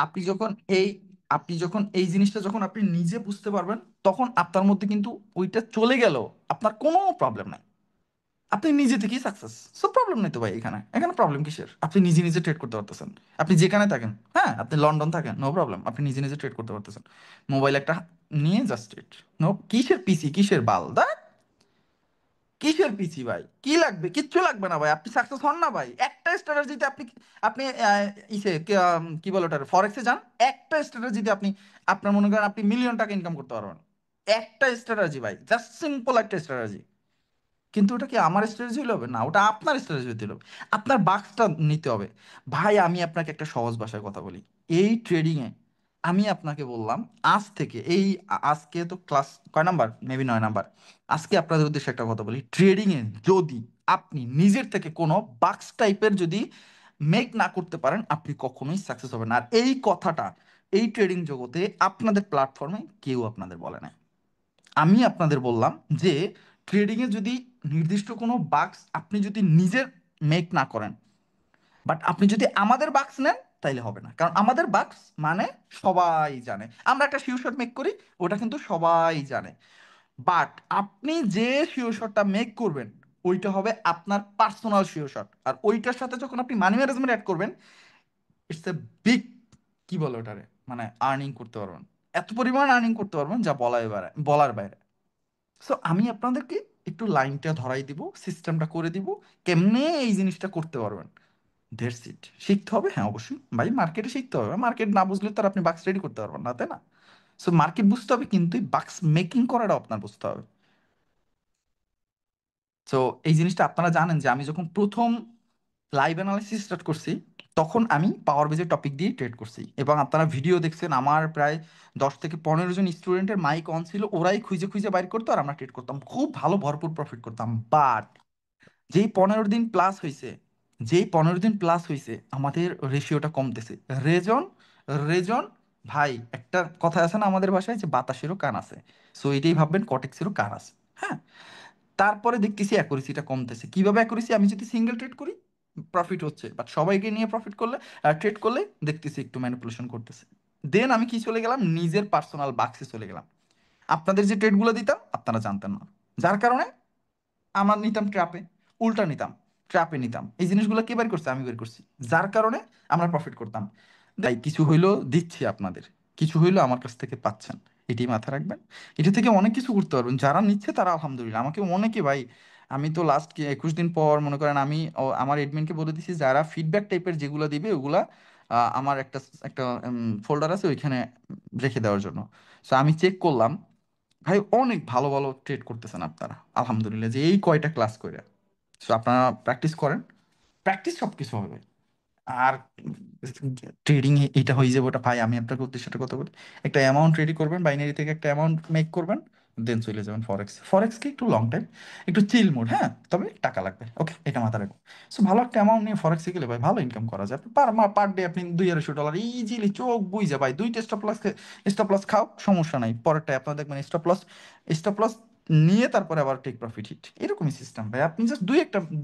আপনি যখন এই আপনি যখন এই জিনিসটা যখন আপনি নিজে বুঝতে পারবেন, তখন আপনার মধ্যে কিন্তু ওইটা চলে গেল, আপনার কোনো প্রবলেম নাই। আপনি নিজে থেকেই সাকসেস। সো প্রবলেম নেই তো ভাই, এখানে এখানে প্রবলেম কিসের? আপনি নিজে নিজে ট্রেড করতে পারতেছেন। আপনি যেখানে থাকেন, হ্যাঁ, আপনি লন্ডন থাকেন, নো প্রবলেম, আপনি নিজে নিজে ট্রেড করতে পারতেছেন। মোবাইল একটা নিয়ে জাস্ট ট্রেড। নো, কিসের পিসি, কিসের বাল দা, কিসের পিসি ভাই? কি লাগবে? কিচ্ছু লাগবে না ভাই, আপনি সাকসেস হন না ভাই। একটা স্ট্র্যাটেজিতে আপনি আপনি কি বলে ওটা, ফরেক্সে যান। একটা স্ট্র্যাটেজিতে আপনি, আপনার মনে করেন আপনি মিলিয়ন টাকা ইনকাম করতে পারবেন। একটা স্ট্র্যাটেজি ভাই, জাস্ট সিম্পল একটা স্ট্র্যাটেজি। কিন্তু ওটা কি আমার স্ট্র্যাটেজি হলে হবে? না, ওটা আপনার স্ট্র্যাটেজি হতে হবে। আপনার বাক্সটা নিতে হবে। ভাই আমি আপনাকে একটা সহজ ভাষায় কথা বলি। এই ট্রেডিং এ আমি আপনাকে বললাম, আজ থেকে এই আজকে তো ক্লাস কয় নাম্বার, মেবি 9 নাম্বার। আজকে আপনাদের উদ্দেশ্যে একটা কথা বলি, ট্রেডিং এ যদি আপনি নিজের থেকে কোনো বাক্স টাইপের যদি মেক না করতে পারেন, আপনি কখনোই সাকসেস হবেন না। আর এই কথাটা এই ট্রেডিং জগতে আপনাদের প্ল্যাটফর্মে কেউ আপনাদের বলে না। আমি আপনাদের বললাম যে ট্রেডিংয়ে যদি নির্দিষ্ট কোনো বাক্স আপনি যদি নিজের মেক না করেন, বাট আপনি যদি আমাদের বাক্স নেন, তাইলে হবে না। কারণ আমাদের বাক্স মানে সবাই জানে, আমরা একটা শিওর শট মেক করি, ওটা কিন্তু সবাই জানে। বাট আপনি যে শিওর শটটা মেক করবেন, ওইটা হবে আপনার পার্সোনাল শিওর শট। আর ওইটার সাথে যখন আপনি মানি ম্যানেজমেন্ট অ্যাড করবেন, ইটস এ বিগ, কি বলে ওটারে, মানে আর্নিং করতে পারবেন। এত পরিমাণ আর্নিং করতে পারবেন যা বলার বাইরে। সো আমি আপনাদেরকে একটু লাইনটা ধরাই দিব, সিস্টেমটা করে দিব, কেমনে এই জিনিসটা করতে পারবেন। That's it. শিখতে হবে, হ্যাঁ অবশ্যই ভাই, মার্কেটে শিখতে হবে। মার্কেট না বুঝলে তো আর আপনি বাক্স রেডি করতে পারবেন না, তাই না? সো মার্কেট বুঝতে হবে, কিন্তু এই বাক্স মেকিং করাটা আপনার বুঝতে হবে। সো এই জিনিসটা আপনারা জানেন যে আমি যখন প্রথম লাইভ অ্যানালাইসিস স্টার্ট করছি, তখন আমি পাওয়ার বেজের টপিক দিয়ে ট্রেড করছি, এবং আপনারা ভিডিও দেখছেন আমার প্রায় 10 থেকে 15 জন স্টুডেন্টের মাইক অন ছিল, ওরাই খুঁজে খুঁজে বাইর করতো আর আমরা ট্রেড করতাম, খুব ভালো ভরপুর প্রফিট করতাম। বাট যেই 15 দিন প্লাস হয়েছে, আমাদের রেশিওটা কমতেছে। রেজন, রেজন, ভাই একটা কথা আছে না আমাদের ভাষায়, যে বাতাসেরও কান আছে। সো এটাই ভাববেন, কটেক্সেরও কান আছে। হ্যাঁ। তারপরে দেখতেছি অ্যাকুরেসিটা কমতেছে। কিভাবে অ্যাকুরেসি? আমি যদি সিঙ্গেল ট্রেড করি, প্রফিট হচ্ছে, বাট সবাইকে নিয়ে প্রফিট করলে, ট্রেড করলে দেখতেছি একটু ম্যানিপুলেশন করতেছে। দেন আমি কি চলে গেলাম, নিজের পার্সোনাল বাক্সে চলে গেলাম। আপনাদের যে ট্রেডগুলো দিতাম আপনারা জানতেন না, যার কারণে আমার নিতাম ট্র্যাপে, উল্টা নিতাম, ট্র্যাপে নিতাম। এই জিনিসগুলো কে বের করছে? আমি বের করছি। যার কারণে আমরা প্রফিট করতাম। তাই কিছু হইলো দিচ্ছি আপনাদের, কিছু হইলো আমার কাছ থেকে পাচ্ছেন, এটি মাথায় রাখবেন। এটা থেকে অনেক কিছু করতে পারবেন। যারা নিচ্ছে তারা আলহামদুলিল্লাহ, আমাকে অনেকে ভাই, আমি তো লাস্ট 21 দিন পর মনে করেন আমি আমার এডমিনকে বলে দিছি, যারা ফিডব্যাক টাইপের যেগুলো দিবে ওগুলা আমার একটা একটা ফোল্ডার আছে ওইখানে রেখে দেওয়ার জন্য। সো আমি চেক করলাম, ভাই অনেক ভালো ভালো ট্রেড করতেছেন আপনারা আলহামদুলিল্লাহ, যে এই কয়টা ক্লাস করে। সো আপনারা প্র্যাকটিস করেন, প্র্যাকটিস সব কিছু হবে। আর ট্রেডিং এটা হয়ে যাবে ওটা, ভাই আমি আপনাকে উদ্দেশ্যটা কথা বলি, একটা অ্যামাউন্ট রেডি করবেন, বাইনারি থেকে একটা অ্যামাউন্ট মেক করবেন, দেন চলে যাবেন ফরেক্স। ফরেক্স কি একটু লং টাইম, একটু চিল মোড, হ্যাঁ, তবে টাকা লাগবে, ওকে, এটা মাথায় রাখবো। সো ভালো একটা অ্যামাউন্ট নিয়ে ফরেক্সে গেলে ভাই ভালো ইনকাম করা যায়। পার ডে আপনি $200 ইজিলি চোখ বুঝে ভাই, দুইটা স্টপ লস খাও, সমস্যা নাই, পরেরটায় আপনার দেখবেন স্টপ লস নিয়ে তারপরে আবার টেক প্রফিট হিট, এরকমই সিস্টেম ভাই। আপনি জাস্ট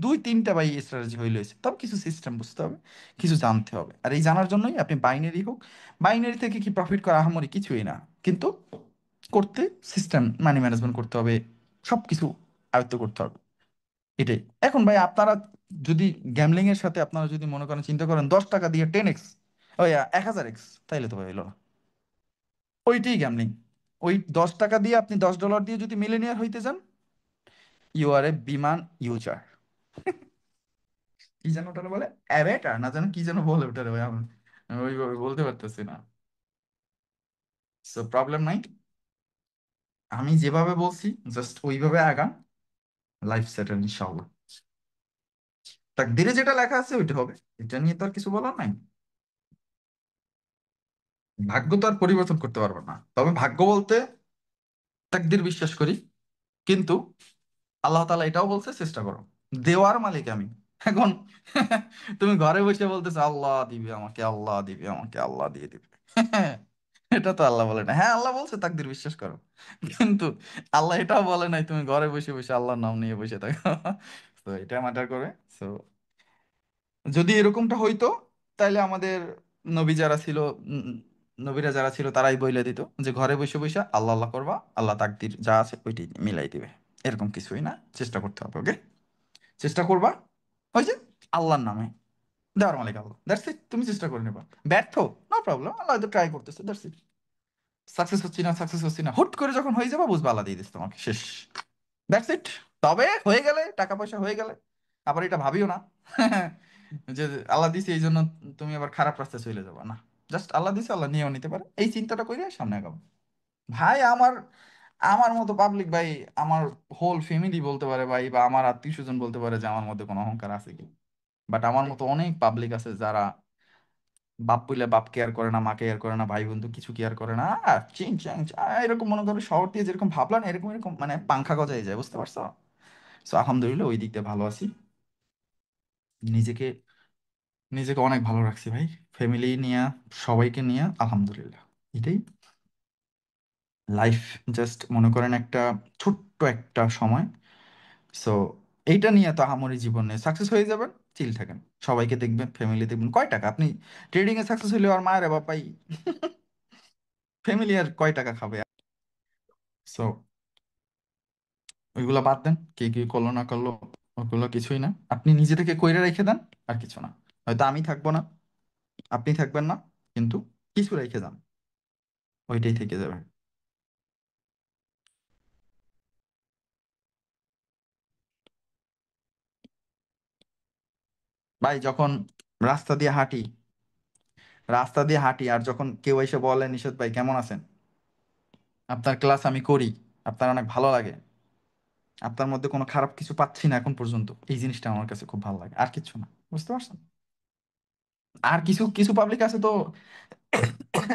দুই তিনটা ভাই স্ট্র্যাটেজি হইলে হয়েছে, তবে কিছু সিস্টেম বুঝতে হবে, কিছু জানতে হবে। আর এই জানার জন্যই আপনি বাইনারি হোক, বাইনারি থেকে কি প্রফিট করা আহামরি কিছুই না, কিন্তু করতে সিস্টেম মানি ম্যানেজমেন্ট করতে হবে, সব কিছু আয়ত্ত করতে হবে, এটাই। এখন ভাই আপনারা যদি গ্যামলিং এর সাথে আপনারা যদি মনে করেন, চিন্তা করেন 10 টাকা দিয়ে 10x, ওই 1000x, তাইলে তো ভাই হলো না। ওইটাই গ্যামলিং। ওই 10 টাকা দিয়ে আপনি $10 দিয়ে যদি মিলেনিয়ার হইতে যান, ইউ আর এ বিমান ইউজার। কি যেন ওটা বলে, অ্যাভেটার না যেন কি যেন বলে ওটারে ভাই, আমি ওইভাবে বলতে পারতেছি না। সো প্রবলেম নাই, আমি যেভাবে বলছি জাস্ট ওইভাবে আগান, লাইফ সেটেল ইনশাল্লাহ। তাকদিরে যেটা লেখা আছে ওইটা হবে, এটা নিয়ে তো আর কিছু বলার নাই। ভাগ্য তো আর পরিবর্তন করতে পারবো না, তবে ভাগ্য বলতে তাকদির বিশ্বাস করি। কিন্তু আল্লাহ তাআলা এটাও বলছে, চেষ্টা করো। দেওয়ার মালিক আমি। এখন তুমি ঘরে বসে বলতেছো আল্লাহ দিবে আমাকে, আল্লাহ দিবে আমাকে, আল্লাহ দিয়ে দিবে। এটা তো আল্লাহ বলে না। হ্যাঁ আল্লাহ বলছে তাকদির বিশ্বাস করো, কিন্তু আল্লাহ এটাও বলে নাই তুমি ঘরে বসে বসে আল্লাহর নাম নিয়ে বসে থাকো। তো এটা ম্যাটার করে। সো যদি এরকমটা হইতো, তাহলে আমাদের নবী যারা ছিল, উম, নবীরা যারা ছিল তারাই বইলে দিত যে ঘরে বসে বসে আল্লাহ আল্লাহ করবা, আল্লাহ তাকদির যা আছে ওইটি মিলাই দিবে। এরকম কিছুই না, চেষ্টা করতে হবে। ওকে, চেষ্টা করবা, ওই যে আল্লাহর নামে, দেওয়ার মালিক আল্লাহ, দ্যাটস ইট। তুমি চেষ্টা করে নেবা, ব্যর্থ, নো প্রবলেম, আল্লাহ হয়তো ট্রাই করতেছে, দ্যাটস ইট। সাকসেস হচ্ছি না, সাকসেস হচ্ছি না, হুট করে যখন হয়ে যাবে বুঝবা আল্লাহ দিয়ে দিচ্ছে তোমাকে, শেষ, দ্যাটস ইট। তবে হয়ে গেলে, টাকা পয়সা হয়ে গেলে আবার এটা ভাবিও না যে আল্লাহ দিছে এই জন্য তুমি আবার খারাপ রাস্তায় চলে যাবে না। জাস্ট আল্লাহ দিছে, আল্লাহ নিয়েও নিতে পারে, এই চিন্তাটা করে সামনে আগাবো। ভাই আমার, আমার মতো পাবলিক ভাই, আমার হোল ফ্যামিলি বলতে পারে ভাই, বা আমার আত্মীয় স্বজন বলতে পারে যে আমার মধ্যে কোনো অহংকার আছে কি। বাট আমার মতো অনেক পাবলিক আছে যারা বাপ বইলে বাপ কেয়ার করে না, মা কেয়ার করে না, ভাই বন্ধু কিছু কেয়ার করে না, চিং চ্যাং এরকম মনে করো শহর দিয়ে যেরকম ভাবলা না, এরকম এরকম মানে পাংখা গজায় যায়, বুঝতে পারছো? সো আলহামদুলিল্লাহ ওই দিক দিয়ে ভালো আছি। নিজেকে, নিজেকে অনেক ভালো রাখছি ভাই, ফ্যামিলি নিয়ে, সবাইকে নিয়ে আলহামদুলিল্লাহ। এটাই লাইফ, জাস্ট মনে করেন একটা ছোট্ট একটা সময়। সো এইটা নিয়ে তো আহামরি জীবন নেই, সাকসেস হয়ে যাবেন, চিল থাকেন, সবাইকে দেখবেন, ফ্যামিলি দেখবেন, কয় টাকা আপনি ট্রেডিং এ সাকসেস হইলে আর মায়ের বাপাই, ফ্যামিলি আর কয় টাকা খাবে? সো ওইগুলা বাদ দেন, কে কি করলো না করলো, ওগুলো কিছুই না, আপনি নিজে থেকে কইরা রেখে দেন, আর কিছু না। হয়তো আমি থাকবো না, আপনি থাকবেন না, কিন্তু কিছু রেখে যান, ওইটাই থেকে যাবে। ভাই যখন রাস্তা দিয়ে হাঁটি, রাস্তা দিয়ে হাঁটি আর যখন কেউ এসে বলে নিষেধ ভাই কেমন আছেন, আপনার ক্লাস আমি করি, আপনার অনেক ভালো লাগে, আপনার মধ্যে কোনো খারাপ কিছু পাচ্ছি না এখন পর্যন্ত, এই জিনিসটা আমার কাছে খুব ভালো লাগে, আর কিছু না, বুঝতে পারছেন? আর কিছু কিছু পাবলিক আছে তো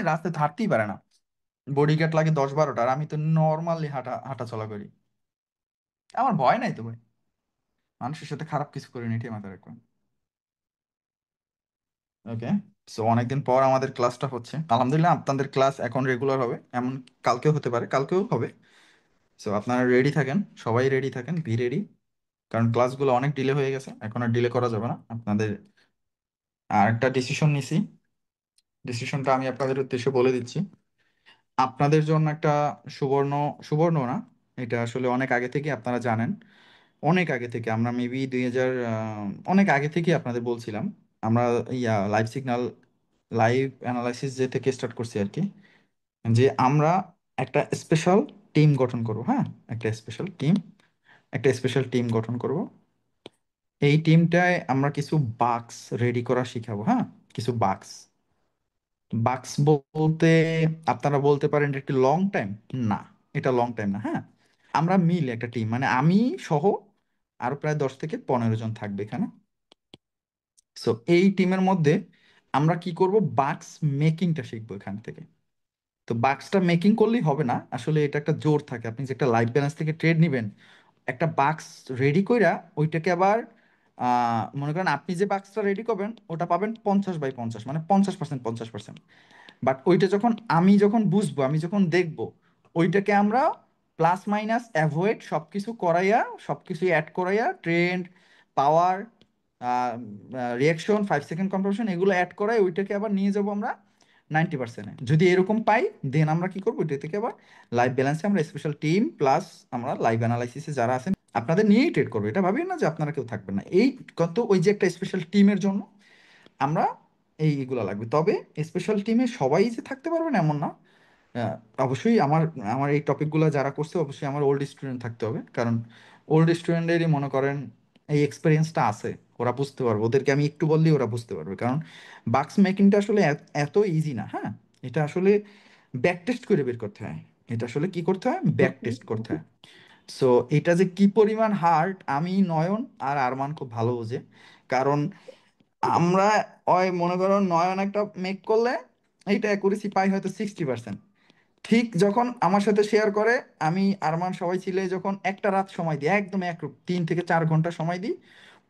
রাস্তায় তো হাঁটতেই পারে না, বডিগার্ড লাগে 10-12টা, আর আমি তো নর্মালি হাঁটা হাঁটা চলা করি, আমার ভয় নাই তো ভাই, মানুষের সাথে খারাপ কিছু করিনি, এটাই মাথায় রাখবেন। ওকে, সো অনেকদিন পর আমাদের ক্লাসটা হচ্ছে, আলহামদুলিল্লাহ আপনাদের ক্লাস এখন রেগুলার হবে, এমন কালকেও হতে পারে, কালকেও হবে। সো আপনারা রেডি থাকেন, সবাই রেডি থাকেন, বি রেডি, কারণ ক্লাসগুলো অনেক ডিলে হয়ে গেছে, এখন আর ডিলে করা যাবে না আপনাদের। আর একটা ডিসিশন নিছি, ডিসিশনটা আমি আপনাদের উদ্দেশ্যে বলে দিচ্ছি। আপনাদের জন্য একটা সুবর্ণ, সুবর্ণ না, এটা আসলে অনেক আগে থেকে আপনারা জানেন, অনেক আগে থেকে আমরা মেবি 2000, অনেক আগে থেকে আপনাদের বলছিলাম, আমরা লাইভ সিগন্যাল, লাইভ অ্যানালাইসিস যে থেকে স্টার্ট করছি আর কি, যে আমরা একটা স্পেশাল টিম গঠন করব, হ্যাঁ, একটা স্পেশাল টিম, একটা স্পেশাল টিম গঠন করব। এই টিমটায় আমরা কিছু বাক্স রেডি করা শিখাবো, হ্যাঁ, কিছু বাক্স। বাক্স বলতে আপনারা বলতে পারেন এটা একটি লং টাইম, না, এটা লং টাইম না, হ্যাঁ। আমরা মিলে একটা টিম, মানে আমি সহ আরো প্রায় 10 থেকে 15 জন থাকবে এখানে। সো এই টিমের মধ্যে আমরা কি করব, বাক্স মেকিংটা শিখবো এখান থেকে। তো বাক্সটা মেকিং করলেই হবে না, আসলে এটা একটা জোর থাকে, আপনি যে একটা লাইফ ব্যালেন্স থেকে ট্রেড নিবেন, একটা বাক্স রেডি কইরা ওইটাকে আবার মনে করেন আপনি যে বাক্সটা রেডি করবেন ওটা পাবেন 50/50, মানে 50%, 50%। বাট ওইটা যখন আমি যখন বুঝবো, আমি যখন দেখবো, ওইটাকে আমরা প্লাস মাইনাস অ্যাভয়েড সবকিছু করাইয়া, সবকিছু অ্যাড করাইয়া, ট্রেন্ড, পাওয়ার, রিয়াকশন, 5 সেকেন্ড কম্পারেশন, এগুলো অ্যাড করাই ওইটাকে আবার নিয়ে যাবো আমরা 90%-এ। যদি এরকম পাই, দেন আমরা কি করবো, ওইটা থেকে আবার লাইভ ব্যালেন্সে আমরা স্পেশাল টিম প্লাস আমরা লাইভ অ্যানালাইসিসে যারা আছেন আপনাদের নিয়েই ট্রেড করবো, এটা ভাবি না যে আপনারা কেউ থাকবেন না, এই কত ওই যে একটা স্পেশাল টিমের জন্য আমরা এইগুলা লাগবে। তবে স্পেশাল টিমে সবাই যে থাকতে পারবেন এমন না। আহ, অবশ্যই আমার, আমার এই টপিকগুলো যারা করছে অবশ্যই আমার ওল্ড স্টুডেন্ট থাকতে হবে, কারণ ওল্ড স্টুডেন্টেরই মনে করেন এই এক্সপিরিয়েন্সটা আছে, ওরা বুঝতে পারবে, ওদেরকে আমি একটু বললেই ওরা বুঝতে পারবে, কারণ বাক্স মেকিংটা আসলে এত ইজি না, হ্যাঁ। এটা আসলে ব্যাক টেস্ট করে বের করতে হয়, এটা আসলে কি করতে হয়, ব্যাক টেস্ট করতে হয়। সো এটা যে কি পরিমাণ হার্ড, আমি, নয়ন আর আরমান খুব ভালো বোঝে, কারণ আমরা ওই মনে করো নয়ন একটা মেক করলে এইটা অ্যাকুরেসি পাই হয়তো 60%, ঠিক যখন আমার সাথে শেয়ার করে, আমি আরমান সবাই ছিলে যখন একটা রাত সময় দিই, একদম 3 থেকে 4 ঘন্টা সময় দিই,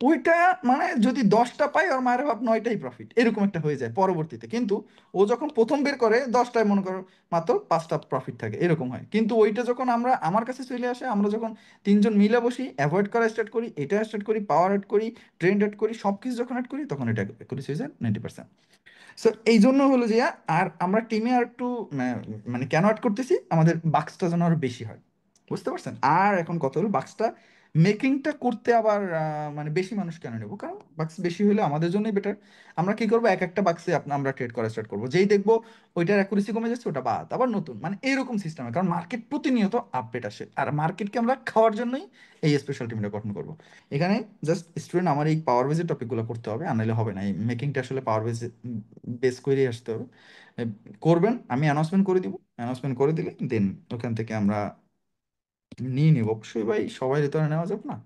ওইটা মানে যদি 10টা পাই আর মায়ের ভাব 9টাই প্রফিট, এরকম একটা হয়ে যায় পরবর্তীতে। কিন্তু ও যখন প্রথম বের করে 10টায় মনে করো মাত্র 5টা প্রফিট থাকে, এরকম হয়। কিন্তু ওইটা যখন আমরা আমার কাছে চলে আসে, আমরা যখন তিনজন মিলে বসি, অ্যাভয়েড করা স্টার্ট করি, এটা স্টার্ট করি, পাওয়ার অ্যাড করি, ট্রেন্ড অ্যাড করি, সব কিছু যখন অ্যাড করি, তখন এটা একুরেসি হয়ে যায় 90%। সো এই জন্য হলো যে, আর আমরা টিমে আর একটু মানে কেন অ্যাড করতেছি, আমাদের বাক্সটা যেন আরো বেশি হয়, বুঝতে পারছেন? আর এখন কত হলো, বাক্সটা মেকিংটা করতে আবার মানে বেশি মানুষ কেন নেবো, কারণ বাক্স বেশি হলে আমাদের জন্যই বেটার। আমরা কি করবো, এক একটা বাক্সে আমরা ট্রেড করা স্টার্ট করবো, যেই দেখবো ওইটার অ্যাকুরেসি কমে যাচ্ছে, ওটা বাদ, আবার নতুন, মানে এরকম সিস্টেমে। কারণ মার্কেট প্রতিনিয়ত আপডেট আসে, আর মার্কেটকে আমরা খাওয়ার জন্যই এই স্পেশাল টিমটা গঠন করবো। এখানে জাস্ট স্টুডেন্ট আমার এই পাওয়ার বেজের টপিকগুলো করতে হবে, আর নাহলে হবে না। এই মেকিংটা আসলে পাওয়ার বেজ বেস করেই আসতে হবে। এ, করবেন, আমি অ্যানাউন্সমেন্ট করে দিব, অ্যানাউন্সমেন্ট করে দিলে দেন ওখান থেকে আমরা নিয়ে নিব। অবশ্যই ভাই, সবাই তো আর নেওয়া যাবে না,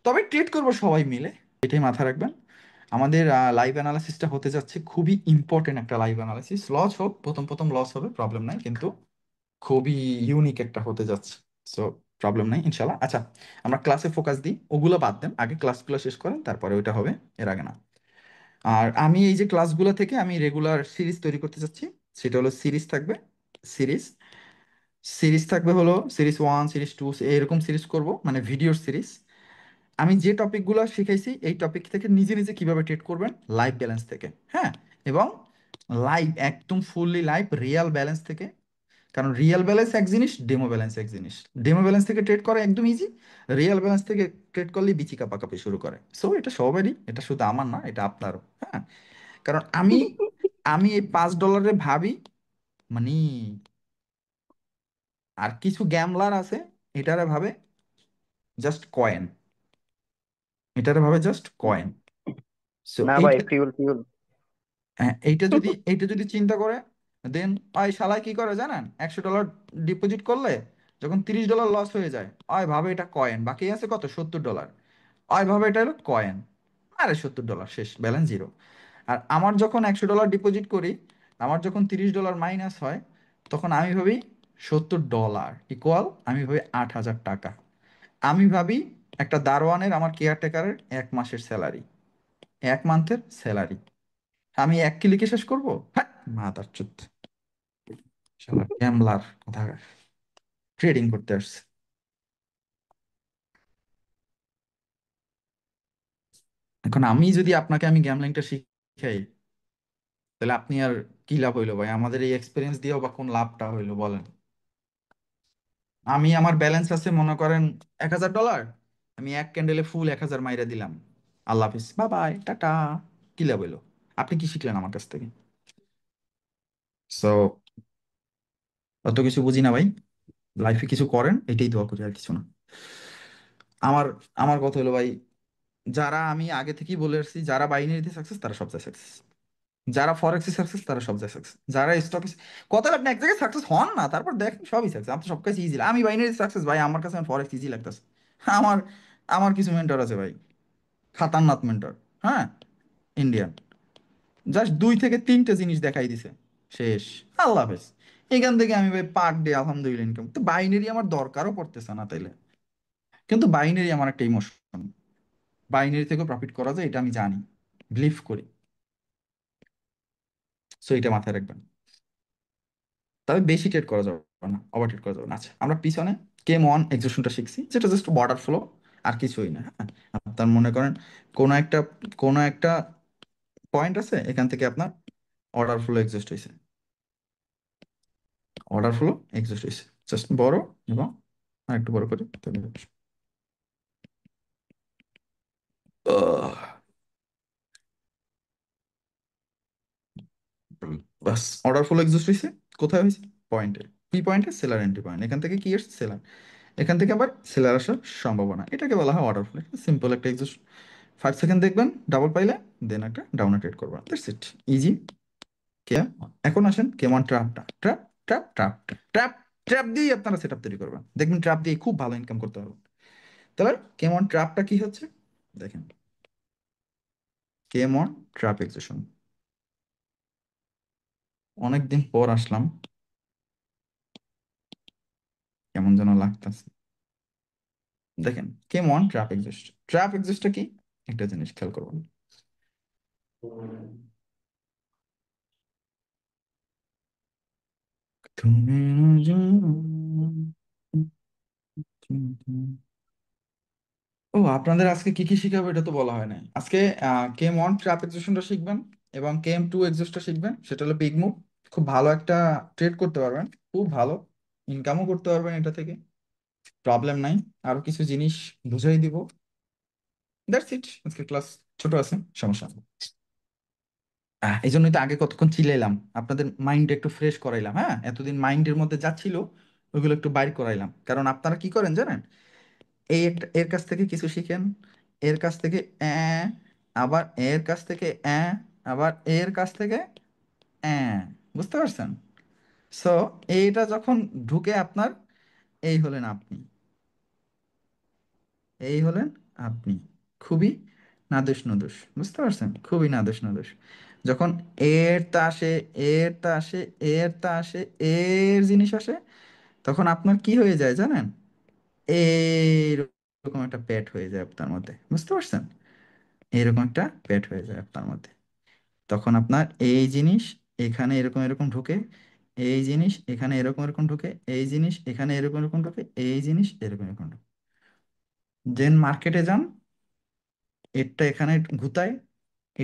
তবে ট্রেড করবো সবাই মিলে, এটাই মাথায় রাখবেন। আমাদের লাইভ অ্যানালাইসিসটা হতে যাচ্ছে খুবই ইম্পর্টেন্ট একটা লাইভ অ্যানালাইসিস। লস হোক, প্রথম প্রথম লস হবে, প্রবলেম নাই, কিন্তু খুবই ইউনিক একটা হতে যাচ্ছে। সো প্রবলেম নাই ইনশাল্লাহ। আচ্ছা, আমরা ক্লাসে ফোকাস দিই, ওগুলো বাদ দেন, আগে ক্লাসগুলো শেষ করেন, তারপরে ওইটা হবে, এর আগে না। আর আমি এই যে ক্লাসগুলো থেকে আমি রেগুলার সিরিজ তৈরি করতে চাচ্ছি। সেটা হলো সিরিজ থাকবে, সিরিজ সিরিজ থাকবে হলো সিরিজ 1, সিরিজ 2, এরকম সিরিজ করব, মানে ভিডিওর সিরিজ। আমি যে টপিকগুলো শিখাইছি এই টপিক থেকে নিজে নিজে কিভাবে ট্রেড করবেন লাইভ ব্যালেন্স থেকে, হ্যাঁ, এবং লাইভ, একদম ফুললি লাইভ রিয়েল ব্যালেন্স থেকে। কারণ রিয়েল ব্যালেন্স এক জিনিস, ডেমো ব্যালেন্স এক জিনিস। ডেমো ব্যালেন্স থেকে ট্রেড করা একদম ইজি, রিয়েল ব্যালেন্স থেকে ট্রেড করলে বিচি কাপাকাপি শুরু করে। সো এটা সবারই, এটা শুধু আমার না, এটা আপনারও, হ্যাঁ। কারণ আমি আমি এই $5 ভাবি, মানে, আর কিছু গ্যামলার আছে এটারে ভাবে জাস্ট কয়েন, এটারে ভাবে জাস্ট কয়েন। সো না ভাই, এইটা, ফিউল ফিউল। হ্যাঁ, এইটা যদি চিন্তা করে, দেন ওই শালায় কি করে জানেন, $100 ডিপোজিট করলে যখন $30 লস হয়ে যায়, ওই ভাবে এটা কয়েন, বাকি আছে কত, $70। ওই ভাবে এটা হলো কয়েন, আরে $70 শেষ, ব্যালেন্স জিরো। আর আমার যখন $100 ডিপোজিট করি, আমার যখন $30 মাইনাস হয়, তখন আমি ভাবি $70 ইকুয়াল, আমি ভাবি 8,000 টাকা। আমি ভাবি একটা দারোয়ানের, আমার কেয়ারটেকারের 1 মাসের স্যালারি, 1 মান্থের স্যালারি, আমি এক ক্লিকে শেষ করবো? হ্যাঁ, মাথার চুত, শালা গ্যামলার কোথাকার, ট্রেডিং করতে আসছে। এখন আমি যদি আপনাকে আমি গ্যামলিংটা শিখাই, তাহলে আপনি আর কি লাভ হইলো ভাই, আমাদের এই এক্সপিরিয়েন্স দিয়েও বা কোন লাভটা হইলো বলেন? আমি আমার ব্যালেন্স আছে মনে করেন $1,000, আমি এক ক্যান্ডেলে ফুল 1,000 মাইরা দিলাম, আল্লাহ হাফিজ, বাই বাই, টাটা। কি লাভ হইলো? আপনি কি শিখলেন আমার কাছ থেকে? সো অত কিছু বুঝি না ভাই, লাইফে কিছু করেন, এটাই দোয়া করি, আর কিছু না। আমার আমার কথা হলো ভাই, যারা, আমি আগে থেকেই বলে আসছি, যারা বাইনারিতে সাকসেস তারা সব জায়গায় সাকসেস, যারা ফরেক্সে সাকসেস তারা সব জায়গায় সাকসেস, যারা স্টকে, কথা আপনি এক জায়গায় সাকসেস হন না, তারপর দেখেন সবই সাকসেস, আপনার সব কাছে ইজি। আমি বাইনারি সাকসেস ভাই, আমার কাছে ফরেক্স ইজি লাগতেছে। আমার আমার কিছু মেন্টর আছে ভাই, খাতারনাথ মেন্টর, হ্যাঁ, ইন্ডিয়ান, জাস্ট 2 থেকে 3টে জিনিস দেখাই দিছে, শেষ, আল্লাহ হাফেজ। এখান থেকে আমি ভাই পার ডে আলহামদুলিল্লাহ ইনকাম। তো বাইনারি আমার দরকারও পড়তেছে না তাইলে, কিন্তু বাইনারি আমার একটা ইমোশন, বাইনারি থেকেও প্রফিট করা যায়, এটা আমি জানি, বিলিভ করি। সো এটা মাথায় রাখবেন। তবে বেশি ট্রেড করা যাবে না, ওভার ট্রেড করা যাবে না। আচ্ছা, আমরা পিছনে কেম 1 এক্সেশনটা শিখছি, যেটা জাস্ট বর্ডার ফ্লো, আর কিছুই না, হ্যাঁ। আপনার মনে করেন কোনো একটা পয়েন্ট আছে, এখান থেকে আপনার অর্ডার ফ্লো এক্সিস্ট হয়েছে, অর্ডার ফ্লো এক্সিস্ট হয়েছে, জাস্ট বড়, এবং আর একটু বড় করে তাহলে, আহ, বাস, অর্ডার ফ্লো এক্সিস্ট হয়েছে। কোথায় হয়েছে? পয়েন্টে, কি পয়েন্টে, সেলার এন্ট্রি পয়েন্ট, এখান থেকে কি আসছে, সেলার, এখান থেকে আবার সেলার আসার সম্ভাবনা, এটাকে বলা হয় অর্ডার ফ্লো। সিম্পল একটা এক্সিস্ট, 5 সেকেন্ড দেখবেন, ডাবল পাইলে দেন একটা ডাউনে ট্রেড করবেন, দ্যাটস ইট, ইজি। কে, এখন আসেন কেমন ট্র্যাপটা, trap trap trap trap trap দিয়ে আপনারা সেটআপ তৈরি করবেন, দেখবেন ট্র্যাপ দিয়ে খুব ভালো ইনকাম করতে পারবেন। তাহলে কেমন ট্র্যাপটা কি হচ্ছে দেখেন, কেমন ট্র্যাপ এক্সেশন, অনেকদিন পর আসলাম, কেমন যেন লাগতেছে। দেখেন, came on trap exist. Trap এক্সিস্টটা কি? একটা জিনিস খেয়াল করবেন। তুমি না জানো। ও, আপনাদের আজকে কি কি শিখাবে এটা তো বলা হয় নাই আজকে। কেম ওয়ান ট্র্যাপ এক্সিস্টটা শিখবেন, এবং কেম টু এক্সিস্টটা শিখবেন। সেটা হলো পিগ মুভ। খুব ভালো একটা ট্রেড করতে পারবেন, খুব ভালো ইনকামও করতে পারবেন এটা থেকে। প্রবলেম নাই। আরো কিছু জিনিস বুঝাই দিব। That's it. আজকে ক্লাস ছোট আছে, সমস্যা নেই। এই জন্যই তো আগে কতক্ষণ চিলাইলাম, আপনাদের মাইন্ড একটু ফ্রেশ করাইলাম। হ্যাঁ, এতদিন মাইন্ডের মধ্যে যাচ্ছিল, ওইগুলো একটু বাইর করাইলাম। কারণ আপনারা কি করেন জানেন, এই একটা এর কাছ থেকে কিছু শিখেন, এর কাছ থেকে আবার এর কাছ থেকে আবার এর কাছ থেকে বুঝতে পারছেন? সো এইটা যখন ঢুকে আপনার, এই হলেন আপনি, এই হলেন আপনি। খুবই নাদুস নুদুস, বুঝতে পারছেন? খুবই নাদুস নুদুস। যখন এর তা আসে, এর তা আসে, এর তা আসে, এর জিনিস আসে, তখন আপনার কি হয়ে যায় জানেন? এইরকম একটা পেট হয়ে যায় আপনার মধ্যে, বুঝতে পারছেন? এরকম একটা পেট হয়ে যায় আপনার মধ্যে। তখন আপনার এই জিনিস এখানে এরকম এরকম ঢুকে, এই জিনিস এখানে এরকম এরকম ঢুকে, এই জিনিস এখানে এরকম এরকম ঢুকে, এই জিনিস এরকম এরকম ঢুকে। দেন মার্কেটে যান, এরটা এখানে ঘুতায়,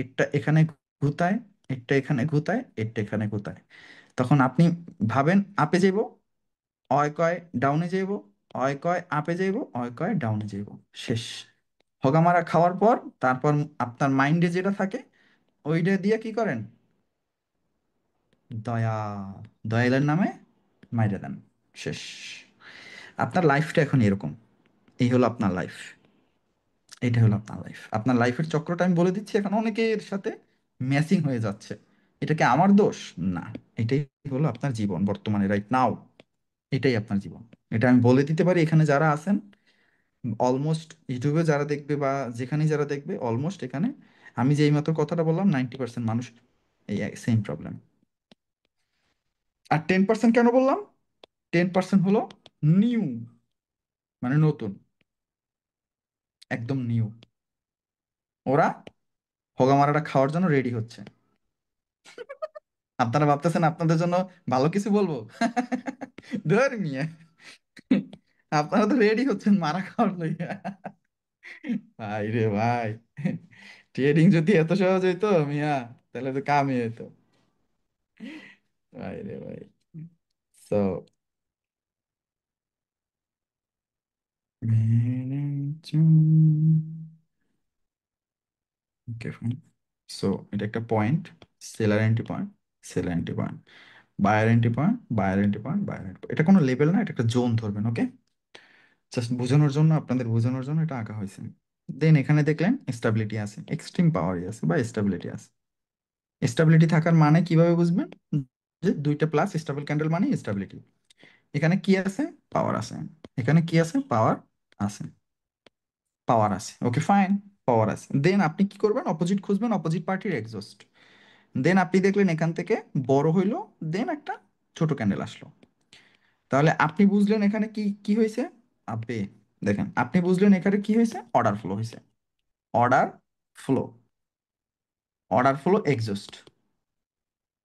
এরটা এখানে ঘুতায়, এরটা এখানে ঘুতায়, এরটা এখানে ঘুতায়। তখন আপনি ভাবেন আপে যাইব, অয় কয় ডাউনে যাইব, অয় কয় আপে যাইব, অয় কয় ডাউনে যাইব। শেষ। হগামারা খাওয়ার পর তারপর আপনার মাইন্ডে যেটা থাকে, ওইটা দিয়ে কি করেন? দয়া, দয়ালের নামে মাইরে দেন। শেষ। আপনার লাইফটা এখন এরকম। এই হলো আপনার লাইফ। এটা হলো আপনার লাইফ। আপনার লাইফের চক্রটা আমি বলে দিচ্ছি, এখন অনেকের সাথে ম্যাচিং হয়ে যাচ্ছে। এটা কি আমার দোষ? না। এটাই হলো আপনার জীবন বর্তমানে, রাইট নাও। এটাই আপনার জীবন। এটা আমি বলে দিতে পারি। এখানে যারা আছেন, অলমোস্ট ইউটিউবে যারা দেখবে বা যেখানেই যারা দেখবে, অলমোস্ট এখানে আমি যে এইমাত্র কথাটা বললাম, 90% মানুষ এই সেম প্রবলেম। আর 10% কেন বললাম? 10% হলো নিউ, মানে নতুন, একদম নিউ। ওরা হোগামারাটা খাওয়ার জন্য রেডি হচ্ছে। আপনারা ভাবতেছেন আপনাদের জন্য ভালো কিছু বলবো? ধর মিয়া, আপনারা তো রেডি হচ্ছেন মারা খাওয়ার লইয়া। ভাই রে ভাই, ট্রেডিং যদি এত সহজ হইতো মিয়া, তাহলে তো কামই হইতো। ভাই রে ভাই। So okay fine. সো এটা একটা point, seller entry point, seller entry point, buyer entry point, buyer entry point, buyer entry point. এটা কোনো লেভেল না, এটা একটা জোন ধরবেন। ওকে, জাস্ট বোঝানোর জন্য, আপনাদের বোঝানোর জন্য এটা আঁকা হয়েছে। দেন এখানে দেখলেন স্টেবিলিটি আছে, এক্সট্রিম পাওয়ারই আছে বা স্টেবিলিটি আছে। স্টেবিলিটি থাকার মানে কিভাবে বুঝবেন? যে দুইটা প্লাস স্টেবল ক্যান্ডেল মানে স্টেবিলিটি। এখানে কি আছে? পাওয়ার আছে। এখানে কি আছে? পাওয়ার আছে। পাওয়ার আছে, ওকে ফাইন। পাওয়ার আছে। দেন আপনি কি করবেন? অপোজিট খুঁজবেন, অপোজিট পার্টির এক্সস্ট। দেন আপনি দেখলেন এখান থেকে বড় হইলো, দেন একটা ছোট ক্যান্ডেল আসলো। তাহলে আপনি বুঝলেন এখানে কি কি হয়েছে? আপে, দেখেন আপনি বুঝলেন এখানে কি হয়েছে? অর্ডার ফ্লো হয়েছে। Order flow, order flow exhaust.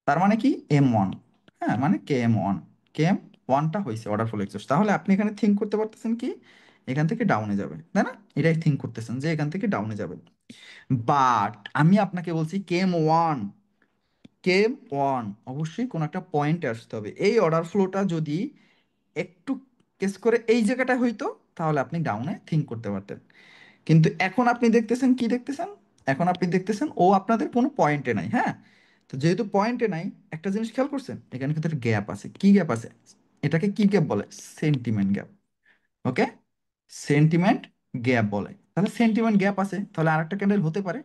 তার মানে কি? M1। হ্যাঁ, মানে KM1, KM1টা হয়েছে অর্ডার ফ্লো এক্সস্ট। তাহলে আপনি এখানে থিঙ্ক করতে পারতেছেন কি এখান থেকে ডাউনে যাবে, তাই না? এটাই থিঙ্ক করতেছেন যে এখান থেকে ডাউনে যাবে। বাট আমি আপনাকে বলছি KM1, KM1 অবশ্যই কোন একটা পয়েন্টে আসতে হবে। এই অর্ডার ফ্লোটা যদি একটু কেস করে এই জায়গাটা হইতো, তাহলে আপনি ডাউনে থিঙ্ক করতে পারতেন। কিন্তু এখন আপনি দেখতেছেন কি দেখতেছেন? এখন আপনি দেখতেছেন ও আপনাদের কোনো পয়েন্টে নাই। হ্যাঁ, তো যেহেতু পয়েন্টে নাই, একটা জিনিস খেয়াল করছেন, এখানে কিন্তু একটা গ্যাপ আছে। কি গ্যাপ আছে? এটাকে কি গ্যাপ বলে? Sentiment gap. Okay, sentiment gap বলে। তাহলে সেন্টিমেন্ট গ্যাপ আছে, তাহলে আরেকটা ক্যান্ডেল হতে পারে।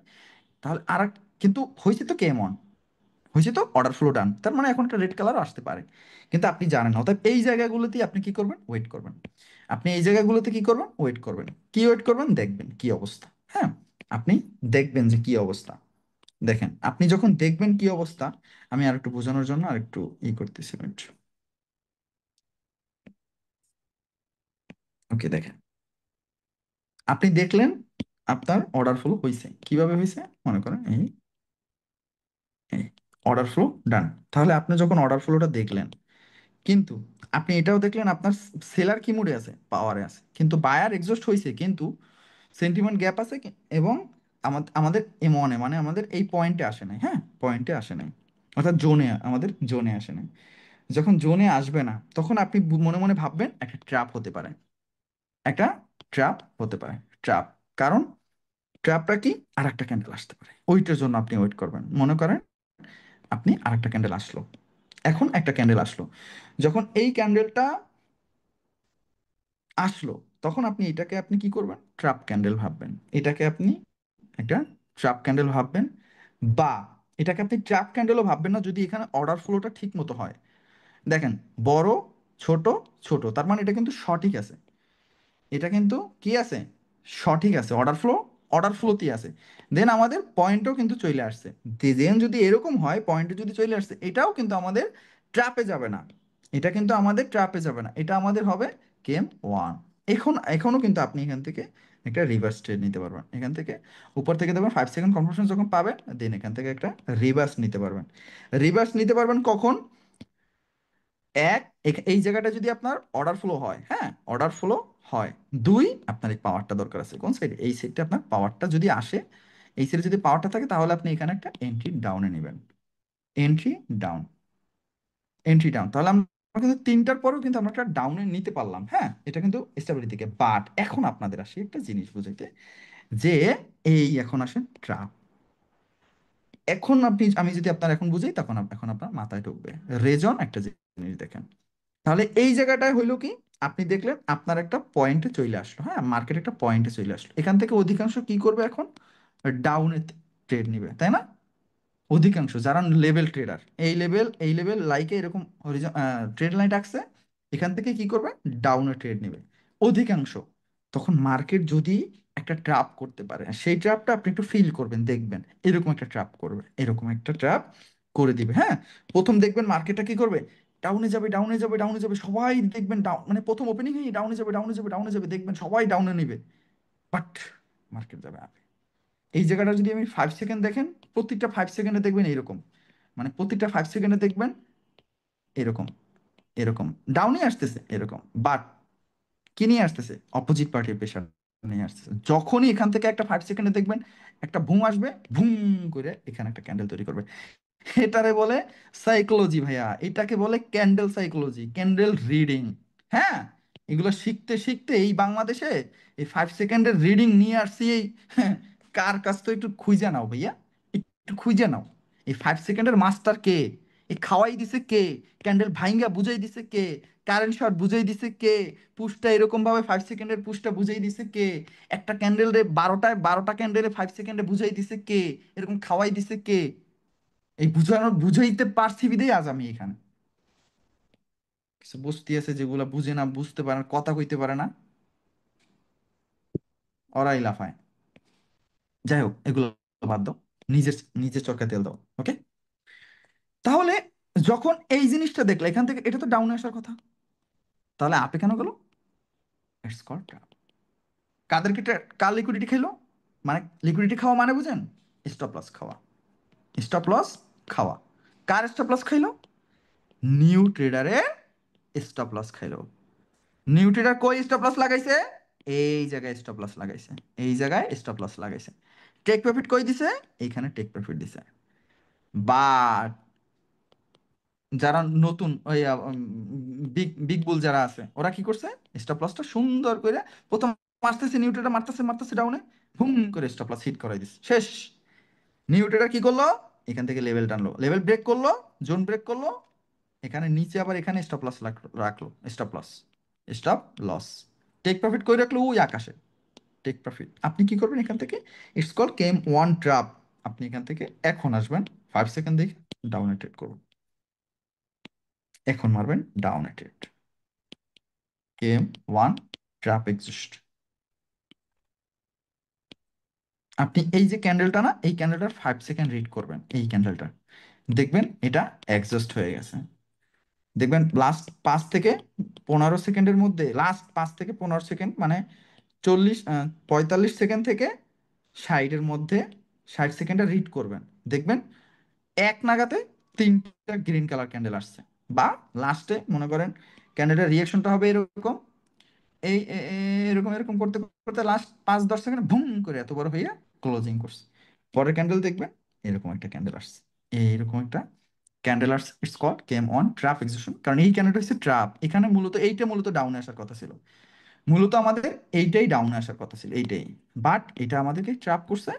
তাহলে আর কিন্তু হয়েছে তো কেমন, হয়েছে তো অর্ডার ফ্লো ডান, তার মানে এখন একটা রেড কালার আসতে পারে। কিন্তু আপনি জানেন না, অতএব এই জায়গাগুলোতে আপনি কি করবেন? ওয়েট করবেন। আপনি এই জায়গাগুলোতে কি করবেন? ওয়েট করবেন। কি ওয়েট করবেন? দেখবেন কি অবস্থা। হ্যাঁ, আপনি দেখবেন যে কি অবস্থা। দেখেন আপনি যখন দেখবেন কি অবস্থা, আমি আর একটু বোঝানোর জন্য আর একটু করতেছি। ওকে, দেখেন আপনি দেখলেন আপনার অর্ডার ফ্লো হয়েছে, কিভাবে হয়েছে মনে করেন এই এই অর্ডার ফ্লো ডান। তাহলে আপনি যখন অর্ডার ফ্লোটা দেখলেন, কিন্তু আপনি এটাও দেখলেন আপনার সেলার কি মুডে আছে, পাওয়ারে আছে, কিন্তু বায়ার এক্সস্ট হয়েছে, কিন্তু সেন্টিমেন্ট গ্যাপ আছে এবং আমাদের এমনে মানে আমাদের এই পয়েন্টে আসে নাই, হ্যাঁ পয়েন্টে আসে নাই, অর্থাৎ জোনে, আমাদের জোনে আসে নাই। যখন জোনে আসবে না তখন আপনি মনে মনে ভাববেন একটা ট্র্যাপ হতে পারে, একটা ট্র্যাপ হতে পারে, ট্র্যাপ। কারণ ট্র্যাপটা কি, আর একটা ক্যান্ডেল আসতে পারে, ওইটার জন্য আপনি ওয়েট করবেন। মনে করেন আপনি আর একটা ক্যান্ডেল আসলো, এখন একটা ক্যান্ডেল আসলো, যখন এই ক্যান্ডেলটা আসলো তখন আপনি এটাকে আপনি কি করবেন, ট্র্যাপ ক্যান্ডেল ভাববেন, এটাকে আপনি একটা ট্র্যাপ ক্যান্ডেল ভাববেন। বা এটাকে আপনি ট্র্যাপ ক্যান্ডেলও ভাববেন না যদি এখানে অর্ডার ফ্লোটা ঠিক মতো হয়। দেখেন, বড়, ছোট, ছোট, তার মানে এটা কিন্তু সঠিক আছে, এটা কিন্তু কি আছে, সঠিক আছে, অর্ডার ফ্লোতেই আছে। দেন আমাদের পয়েন্টও কিন্তু চলে আসছে। দেন যদি এরকম হয় পয়েন্টে যদি চলে আসছে, এটাও কিন্তু আমাদের ট্র্যাপে যাবে না, এটা কিন্তু আমাদের ট্র্যাপে যাবে না, এটা আমাদের হবে কেম ওয়ান। এখনো কিন্তু আপনি এখান থেকে একটা রিভার্স ট্রেড নিতে পারবেন, এখান থেকে উপর থেকে দেবেন 5 সেকেন্ড কনফার্মেশন যখন পাবেন, দেন এখান থেকে একটা রিভার্স নিতে পারবেন। রিভার্স নিতে পারবেন কখন, এই জায়গাটা যদি আপনার অর্ডার ফ্লো হয়, হ্যাঁ অর্ডার ফ্লো হয়। দুই, আপনার এই পাওয়ারটা দরকার আছে কোন সাইডে, এই সাইডটা আপনার পাওয়ারটা যদি আসে, এই সাইডে যদি পাওয়ারটা থাকে তাহলে আপনি এখানে একটা এন্ট্রি ডাউনে নেবেন, এন্ট্রি ডাউন, এন্ট্রি ডাউন। তাহলে আমরা কিন্তু তিনটার পরেও কিন্তু আমরা একটা ডাউনে নিতে পারলাম, হ্যাঁ এটা কিন্তু স্টেবিলিটি থেকে। বাট এখন আপনাদের আসে একটা জিনিস বুঝাইতে, যে এই এখন আসে ট্রাপ। এখন আমি যদি আপনার এখন বুঝাই তখন এখন আপনার মাথায় ঢুকবে। রেজন একটা জিনিস দেখেন, তাহলে এই জায়গাটায় হইলো কি, আপনি দেখলেন আপনার একটা পয়েন্টে চলে আসলো, হ্যাঁ মার্কেট একটা পয়েন্টে চলে আসলো, এখান থেকে অধিকাংশ কি করবে এখন, ডাউনে ট্রেড নিবে, তাই না? অধিকাংশ যারা লেভেল ট্রেডার, এই লেভেল লাইকে এরকম ট্রেড লাইন রাখছে, এখান থেকে কি করবে, ডাউনে ট্রেড নেবে অধিকাংশ। তখন মার্কেট যদি একটা ট্র্যাপ করতে পারে, সেই ট্র্যাপটা আপনি একটু ফিল করবেন, দেখবেন এরকম একটা ট্র্যাপ করবে, এরকম একটা ট্র্যাপ করে দিবে, হ্যাঁ। প্রথম দেখবেন মার্কেটটা কি করবে, ডাউনে যাবে, ডাউনে যাবে, ডাউনে যাবে, সবাই দেখবেন ডাউন, মানে প্রথম ওপেনিং ডাউনে যাবে, ডাউনে যাবে, ডাউনে যাবে, দেখবেন সবাই ডাউনে নেবে, বাট মার্কেট যাবে up। এই জায়গাটা যদি আমি 5 সেকেন্ড দেখেন, প্রত্যেকটা 5 সেকেন্ডে দেখবেন এরকম, মানে প্রত্যেকটা 5 সেকেন্ডে দেখবেন এরকম, এরকম ডাউনই আসতেছে এরকম। বাট কি নিয়ে আসতেছে, অপোজিট পার্টির প্রেশার নিয়ে আসতেছে। যখনই এখান থেকে একটা 5 সেকেন্ডে দেখবেন একটা বুম আসবে, বুম করে এখানে একটা ক্যান্ডেল তৈরি করবে। এটারে বলে সাইকোলজি ভাইয়া, এটাকে বলে ক্যান্ডেল সাইকোলজি, ক্যান্ডেল রিডিং। হ্যাঁ, এগুলো শিখতে শিখতে এই বাংলাদেশে এই 5 সেকেন্ডের রিডিং নিয়ে আসছি এই হ্যাঁ, কার কাছ তো একটু খুঁজে নাও ভাইয়া, একটু খুঁজে নাও। এই 5 সেকেন্ডের মাস্টার কে, এই খাওয়াই দিছে কে, ক্যান্ডেল ভাইঙ্গা বুঝাই দিছে কে, কারেন্ট শট বুঝাই দিছে কে, পুশটা এরকম ভাবে 5 সেকেন্ডের পুশটা বুঝাই দিছে কে, একটা ক্যান্ডেল রে 12টা ক্যান্ডেলে 5 সেকেন্ডে বুঝাই দিছে কে, এরকম খাওয়াই দিছে কে। এই বুঝাইতে পারছি বিদেই আজ আমি এখানে। কিছু বস্তি আছে যেগুলা বুঝে না, বুঝতে পারে না, কথা কইতে পারে না, ওরাই লাফায়। যাই হোক এগুলো বাদ দাও, নিজের নিজের চরকায় তেল দাও, ওকে। তাহলে যখন এই জিনিসটা দেখলে এখান থেকে, এটা তো ডাউনে আসার কথা, তাহলে আপে কেন গেল, ইটস কল্ড ট্র্যাপ। কাদেরকে কার লিকুইডিটি খেলো, মানে লিকুইডিটি খাওয়া মানে বুঝেন, স্টপ লস খাওয়া, স্টপ লস খাওয়া। কার স্টপ লস খাইলো, নিউ ট্রেডারের স্টপ লস খাইলো। নিউট্রিটার কই স্টপ লস লাগাইছে, এই জায়গায় স্টপ লস লাগাইছে, এই জায়গায় স্টপ লস লাগাইছে। টেক প্রফিট কই দিছে, এইখানে টেক প্রফিট দিছে। বাট যারা নতুন ওই বিগ বিগ বুল যারা আছে ওরা কি করছে, স্টপ লসটা সুন্দর করে প্রথম আসতেছে, নিউট্রিটা মারতেছে মারতেছে ডাউনে, হুম করে স্টপ লস হিট করাই দিছে, শেষ। নিউট্রিটা কি করলো, এখান থেকে লেভেল টানলো, লেভেল ব্রেক করলো, জোন ব্রেক করলো, এখানে নিচে আবার এখানে স্টপ লস রাখলো, stop loss, stop loss. Take profit করে রাখলো ওই আকাশে, টেক প্রফিট। আপনি কি করবেন এখান থেকে, it's call came one trap. আপনি এখান থেকে এখন আসবেন, 5 সেকেন্ড দেখে ডাউনে ট্রেড করুন, এখন মারবেন ডাউনে ট্রেড, কেম ওয়ান ট্র্যাপ এক্সিস্ট। আপনি এই যে ক্যান্ডেলটা না, এই ক্যান্ডেলটার 5 সেকেন্ড রিড করবেন, এই ক্যান্ডেলটা দেখবেন এটা এক্সস্ট হয়ে গেছে। দেখবেন লাস্ট 5 থেকে 15 সেকেন্ডের মধ্যে, লাস্ট 5 থেকে 15 সেকেন্ড মানে 45 সেকেন্ড থেকে 60-এর মধ্যে, 60 সেকেন্ডে রিড করবেন, দেখবেন এক নাগাতে 3টা গ্রিন কালার ক্যান্ডেল আসছে। বা লাস্টে মনে করেন ক্যান্ডেলের রিয়াকশনটা হবে এরকম, এরকম এরকম করতে করতে লাস্ট 5-10 সেকেন্ড বুম করে এত বড় হইয়া ক্লোজিং করছে। পরের ক্যান্ডেল দেখবেন এরকম একটা ক্যান্ডেল আসছে, এইরকম একটা ক্যান্ডেল আসছে। It's called came on trap execution, কারণ এই ক্যান্ডেলটা হচ্ছে ট্র্যাপ। এখানে মূলত এইটা মূলত ডাউনে আসার কথা ছিল, মূলত আমাদের এইটাই ডাউনে আসার কথা ছিল, এইটাই। বাট এটা আমাদেরকে ট্র্যাপ করছে,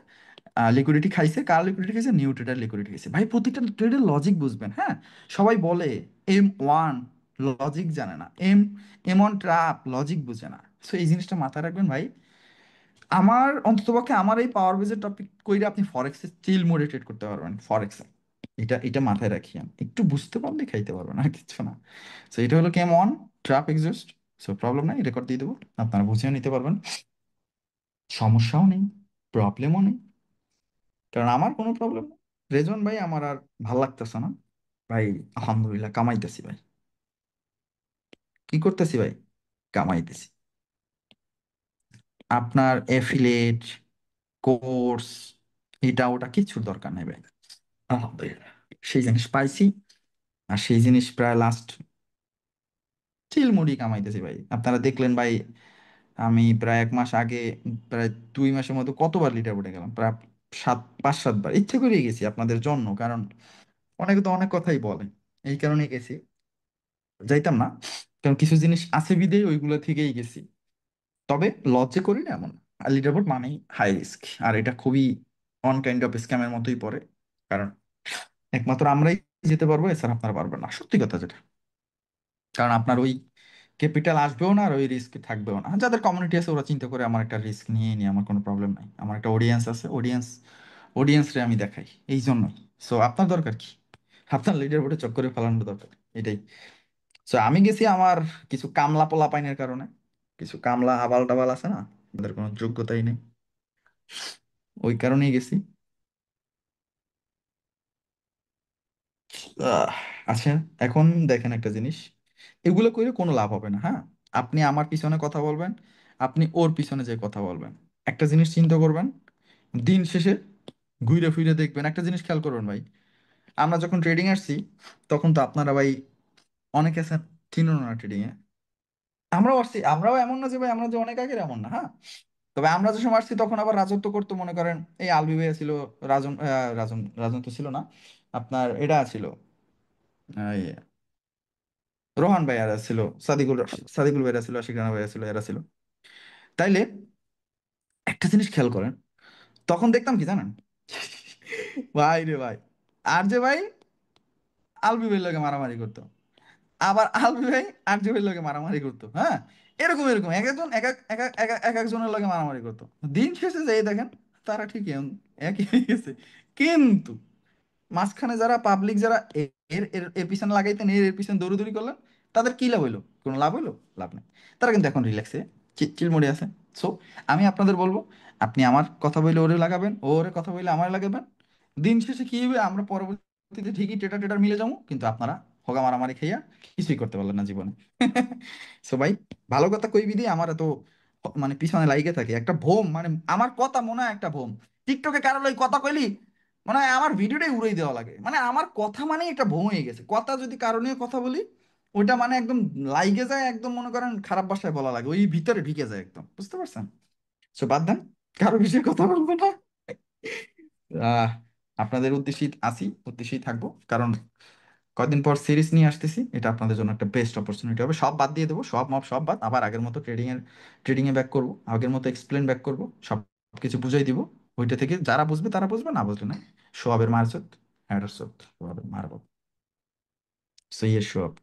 লিকুইডিটি খাইছে। কার লিকুইডিটি খাইছে? নিউ ট্রেডার লিকুইডিটি খাইছে। ভাই প্রতিটা ট্রেডের লজিক বুঝবেন, হ্যাঁ। সবাই বলে M1 লজিক জানে না, এম অন ট্র্যাপ লজিক বুঝে না। সো এই জিনিসটা মাথায় রাখবেন ভাই। আমার অন্ততপক্ষে আমার এই পাওয়ার বেজের টপিক কইরা আপনি ফরেক্সে চিল মোডে ট্রেড করতে পারবেন, ফরেক্সে। এটা এটা মাথায় রাখিয়েন, একটু বুঝতে পারলে খাইতে পারবেন, আর কিছু না। সো এটা হলো কেম on trap exist. So problem নাই, রেকর্ড দিয়ে দেবো, আপনারা বুঝিয়ে নিতে পারবেন। সমস্যাও নেই, প্রবলেমও নেই, কারণ আমার কোনো প্রবলেম নেই। রেজন ভাই আমার আর ভাল লাগতেছে না ভাই। আলহামদুলিল্লাহ কামাইতেছি ভাই। কি করতেছি ভাই? কামাইতেছি। আপনার এফিলিয়েট কোর্স এটা ওটা কিচ্ছুর দরকার নেই ভাই। আলহামদুলিল্লাহ সেই জিনিস পাইছি, আর সেই জিনিস প্রায় লাস্ট চিলমুড়ি কামাইতেছি ভাই। আপনারা দেখলেন ভাই, আমি প্রায় 1 মাস আগে, প্রায় 2 মাসের মধ্যে কতবার লিডার বোর্ডে গেলাম, প্রায় 5-7 বার ইচ্ছে করেই গেছি আপনাদের জন্য। কারণ অনেকে তো অনেক কথাই বলে, এই কারণে গেছি। যাইতাম না, কারণ কিছু জিনিস আছে বিদেয় ওইগুলো থেকেই গেছি। তবে লজ্জে করি না এমন না। আর লিডার বোর্ড মানেই হাই রিস্ক, আর এটা খুবই অন কাইন্ড অফ স্ক্যামের মতোই পড়ে। কারণ একমাত্র আমরাই যেতে পারবো, এছাড়া আপনারা পারবেন না, সত্যি কথা যেটা। কারণ আপনার ওই ক্যাপিটাল আসবেও না, আর ওই রিস্ক থাকবেও না। যাদের কমিউনিটি আছে ওরা চিন্তা করে আমার একটা রিস্ক নিয়ে নিয়ে আমার কোনো প্রবলেম নাই, আমার একটা অডিয়েন্স আছে, অডিয়েন্সরে আমি দেখাই এই জন্যই। সো আপনার দরকার কি? আপনার লিডার বোর্ডে চক্করে ফেলানোর দরকার, এটাই। সো আমি গেছি আমার কিছু কামলা পোলাপাইনের কারণে। কিছু কামলা আবাল টাবাল আছে না, ওদের কোনো যোগ্যতাই নেই, ওই কারণেই গেছি। আহ, আচ্ছা, এখন দেখেন একটা জিনিস, এগুলো করে কোনো লাভ হবে না, হ্যাঁ। আপনি আমার পিছনে কথা বলবেন, আপনি ওর পিছনে যে কথা বলবেন, একটা জিনিস চিন্তা করবেন, দিন শেষে ঘুরে ফিরে দেখবেন একটা জিনিস খেয়াল করবেন ভাই। আমরা যখন ট্রেডিং আসছি, তখন তো আপনারা ভাই অনেকে আছেন চিনুন না ট্রেডিং এ। আমরাও আসছি, আমরাও এমন না যে ভাই আমরা যে অনেক আগের, এমন না, হ্যাঁ। তবে আমরা যে সময় আসছি তখন আবার রাজত্ব করতো মনে করেন এই আলবি ভাইয়া ছিল, রাজন তো ছিল না, আপনার এটা ছিল, এই রোহান ভাইয়ারা ছিল, সাদিকুল ভাইয়া ছিল, আশিক রানা ভাইয়া ছিল, এরা ছিল। তাইলে একটা জিনিস খেয়াল করেন, তখন দেখতাম কি জানেন? ভাই রে ভাই, আর যে ভাই আলবি ভাইয়ের লগে মারামারি করতো, আবার আলবি ভাই আর যে ভাইয়ের লগে মারামারি করতো, হ্যাঁ। এরকম এরকম এক একজন এক একজনের লগে মারামারি করতো। দিন শেষে যেই দেখেন তারা ঠিকই একই হয়ে গেছে। কিন্তু মাঝখানে যারা পাবলিক, যারা এর এর এর পিছনে লাগাইতেন, এর পিছনে দৌড়াদৌড়ি করলেন, তাদের কি লাভ হইলো? কোনো লাভ হইলো? লাভ নেই। তারা কিন্তু এখন রিল্যাক্সে চিল মোডে আছে। সো আমি আপনাদের বলবো, আপনি আমার কথা বলে ওরে লাগাবেন, ওরে কথা বলে আমার লাগাবেন। দিন শেষে কি হবে, আমরা পরবর্তীতে ঠিকই টেটার টেটার মিলে যাবো, কিন্তু আপনারা হোগা মারামারি খাইয়া কিছুই করতে পারলেন না জীবনে। সো ভাই, ভালো কথা কইবি দিয়ে আমার এত মানে পিছনে লাইগে থাকে একটা ভোম, মানে আমার কথা মনে হয় একটা ভোম। টিকটকে কারো লই কথা কইলি মনে হয় আমার ভিডিওটাই উড়াই দেওয়া লাগে, মানে আমার কথা মানে একটা ভোম হয়ে গেছে। কথা যদি কারো নিয়ে কথা বলি, ওইটা মানে একদম লাইগে যায়, একদম মনে করেন খারাপ ভাষায় বলা লাগে, ওই ভিতরে ঢুকে যায় একদম, বুঝতে পারছেন? সো বাদ দেন, কারো বিষয়ে কথা বলবো না। আহ আপনাদের উদ্দেশ্যেই আছি, উদ্দেশ্যেই থাকবো, কারণ কয়দিন পর সিরিজ নিয়ে আসতেছি, এটা আপনাদের জন্য একটা বেস্ট অপরচুনিটি হবে। সব বাদ দিয়ে দেবো, সব বাদ, আবার আগের মতো ট্রেডিং এ ব্যাক করবো, আগের মতো এক্সপ্লেন ব্যাক করবো, সব কিছু বুঝাই দিব। ওইটা থেকে যারা বুঝবে তারা বুঝবে, না বুঝলে না। সোয়াবের মারছত, হ্যাডারছত, সোয়াবের মারবো, সৈয়ের সোয়াব।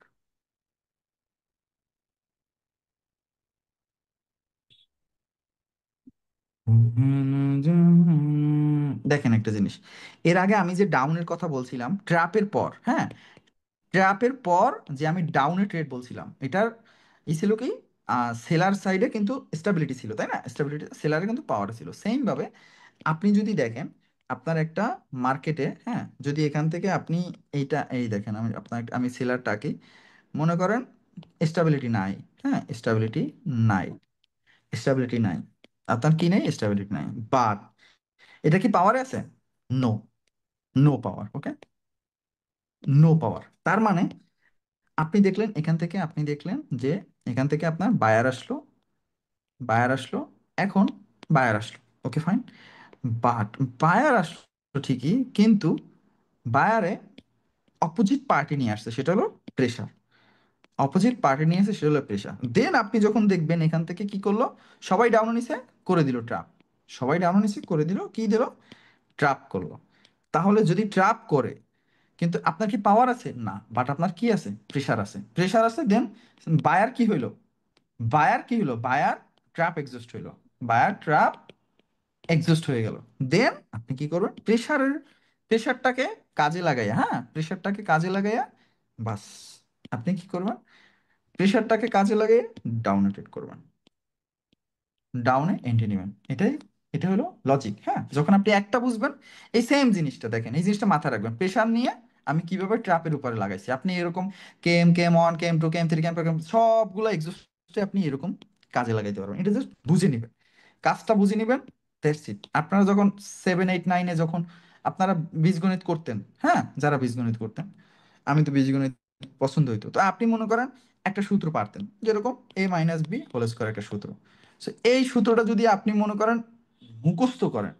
দেখেন একটা জিনিস, এর আগে আমি যে ডাউনের কথা বলছিলাম ট্র্যাপের পর, হ্যাঁ, ট্র্যাপের পর যে আমি ডাউনে ট্রেড বলছিলাম, এটার ই ছিল কি, সেলার সাইডে কিন্তু স্টেবিলিটি ছিল, তাই না? স্টেবিলিটি, সেলারে কিন্তু পাওয়ার ছিল। সেম ভাবে আপনি যদি দেখেন আপনার একটা মার্কেটে, হ্যাঁ, যদি এখান থেকে আপনি এইটা এই দেখেন, আমি সেলারটাকে মনে করেন স্টেবিলিটি নাই, হ্যাঁ, স্টেবিলিটি নাই, স্টেবিলিটি নাই। আপনার কি নেই, স্টেবিলিটি নাই। বাট এটা কি পাওয়ারে আছে? No, no power. Okay, no power. তার মানে আপনি দেখলেন এখান থেকে, আপনি দেখলেন যে এখান থেকে আপনার বায়ার আসলো, বায়ার আসলো, এখন বায়ার আসলো। Okay fine. বাট বায়ার আসলো ঠিকই, কিন্তু বায়ারে অপোজিট পার্টি নিয়ে আসছে, সেটা হলো প্রেশার। অপোজিট পার্টি নিয়ে আসছে, সেটা হলো প্রেশার। দেন আপনি যখন দেখবেন এখান থেকে কি করলো, সবাই ডাউন নিচে করে দিল ট্রাপ, সবাই ডাউন নিচে করে দিল, কি দিল, ট্রাপ করলো। তাহলে যদি ট্রাপ করে, কিন্তু আপনার কি পাওয়ার আছে না, বাট আপনার কি আছে, প্রেশার আছে, প্রেশার আছে। দেন বায়ার কি হইলো, বায়ার কি হলো, বায়ার ট্রাপ এক্সস্ট হইলো, বায়ার ট্রাপ এক্সস্ট হয়ে গেল। দেন আপনি কি করবেন, প্রেশারটাকে কাজে লাগাইয়া, হ্যাঁ, প্রেশারটাকে কাজে লাগাইয়া, বাস আপনি কি করবেন, প্রেশারটাকে কাজে লাগিয়ে ডাউনে ট্রেড করবেন, ডাউনে এন্ট্রি নেবেন। এটাই, এটা হলো লজিক। হ্যাঁ, যখন আপনি একটা বুঝবেন, এই সেম জিনিসটা দেখেন, এই জিনিসটা মাথায় রাখবেন, প্রেশার নিয়ে আমি কিভাবে ট্র্যাপের উপরে লাগাইছি। আপনি এরকম came came one, came two, came three, came four, came সবগুলো এক্সস্টে আপনি এরকম কাজে লাগাইতে পারবেন। এটা জাস্ট বুঝে নেবেন, কাজটা বুঝে নেবেন। That's it. আপনারা যখন 7 8 9-এ যখন আপনারা বীজগণিত করতেন, হ্যাঁ, যারা বীজগণিত করতেন, আমি তো বীজগণিত পছন্দ হইতো, তো আপনি মনে করেন একটা সূত্র পারতেন, যেরকম a - b² একটা সূত্র। So, এই সূত্রটা যদি আপনি মনে করেন মুখস্থ করেন,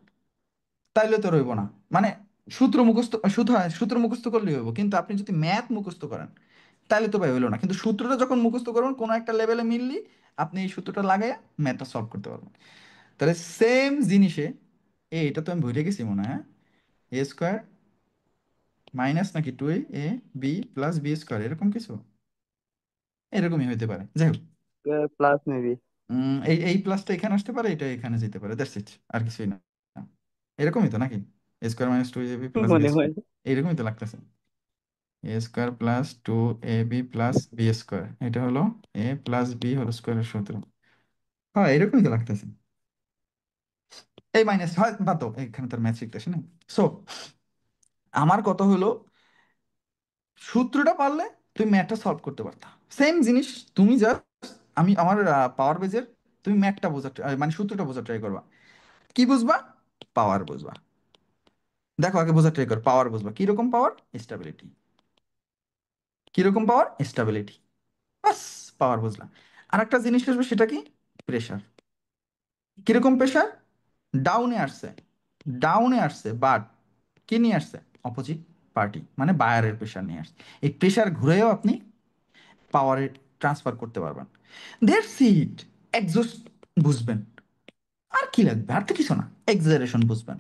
তাইলে তো রইব না। মানে সূত্র মুখস্থ করলেই হইব, কিন্তু আপনি যদি ম্যাথ মুখস্থ করেন, তাইলে তো ভাই হইলো না। কিন্তু সূত্রটা যখন মুখস্থ করবেন, কোনো একটা লেভেলে মিললি আপনি এই সূত্রটা লাগাইয়া ম্যাথটা সলভ করতে পারবেন। তাহলে সেম জিনিসে, এটা তো আমি ভুলে গেছি মনে হয়, হ্যাঁ, a² মাইনাস নাকি 2ab + b² এরকম কিছু, এরকমই হইতে পারে, যাই হোক। Plus maybe. এই এই প্লাসটা এখানে আসতে পারে, এটা এখানে যেতে পারে, দ্যাটস ইট, আর কিছুই না। এরকমই তো নাকি, a² - 2ab + b², মনে হয়। এইরকমই তো লাগতেছে। a² + 2ab + b², এটা হলো a + b² সূত্র। হ্যাঁ, এরকমই তো লাগতেছে। এই মাইনাস হয়, বাদ দাও, এখানে তার ম্যাথ শিখতেছে না। সো আমার কথা হলো, সূত্রটা পারলে তুমি ম্যাথটা সলভ করতে পারতা। সেম জিনিস, তুমি জাস্ট, আমি আমার পাওয়ার বেজের, তুমি ম্যাথটা বোঝা মানে সূত্রটা বোঝা ট্রাই করবা। কি বুঝবা, পাওয়ার বুঝবা। দেখো আগে বোঝা ট্রাই করো, পাওয়ার বুঝবা, কিরকম পাওয়ার, স্টেবিলিটি, কিরকম পাওয়ার, স্টেবিলিটি, বাস, পাওয়ার বুঝলা। আর একটা জিনিস আসবে, সেটা কি, প্রেশার। কিরকম প্রেশার, ডাউনে আসছে, ডাউনে আসছে, বাট কি নিয়ে আসছে, অপোজিট পার্টি মানে বায়ারের প্রেশার নিয়ে আসছে। এই প্রেশার ঘুরেও আপনি পাওয়ারে ট্রান্সফার করতে পারবেন। That's it. এক্সস্ট বুঝবেন, আর কি লাগবে, আর তো কিছু না। এক্সালারেশন বুঝবেন,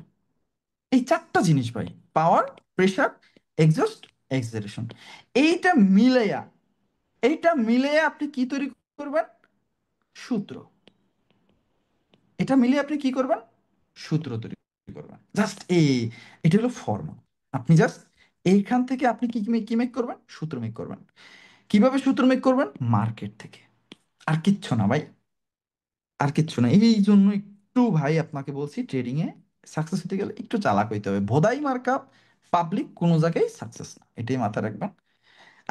এই চারটা জিনিস ভাই, পাওয়ার, প্রেশার, এক্সস্ট, এক্সালারেশন। এইটা মিলেয়া, এইটা মিলেয়া আপনি কি তৈরি করবেন, সূত্র। এটা মিলিয়ে আপনি কি করবেন, সূত্র তৈরি করবেন। জাস্ট এটা হলো ফর্মুলা। আপনি জাস্ট এইখান থেকে আপনি কি কি মেক করবেন, সূত্র মেক করবেন। কিভাবে সূত্র মেক করবেন, মার্কেট থেকে। আর কিচ্ছু না ভাই, আর কিচ্ছু না। এই জন্য একটু ভাই আপনাকে বলছি, ট্রেডিং এ সাকসেস হতে গেলে একটু চালাক হইতে হবে। ভোদাই মার্কা পাবলিক কোনো জায়গায় সাকসেস না, এটাই মাথায় রাখবেন।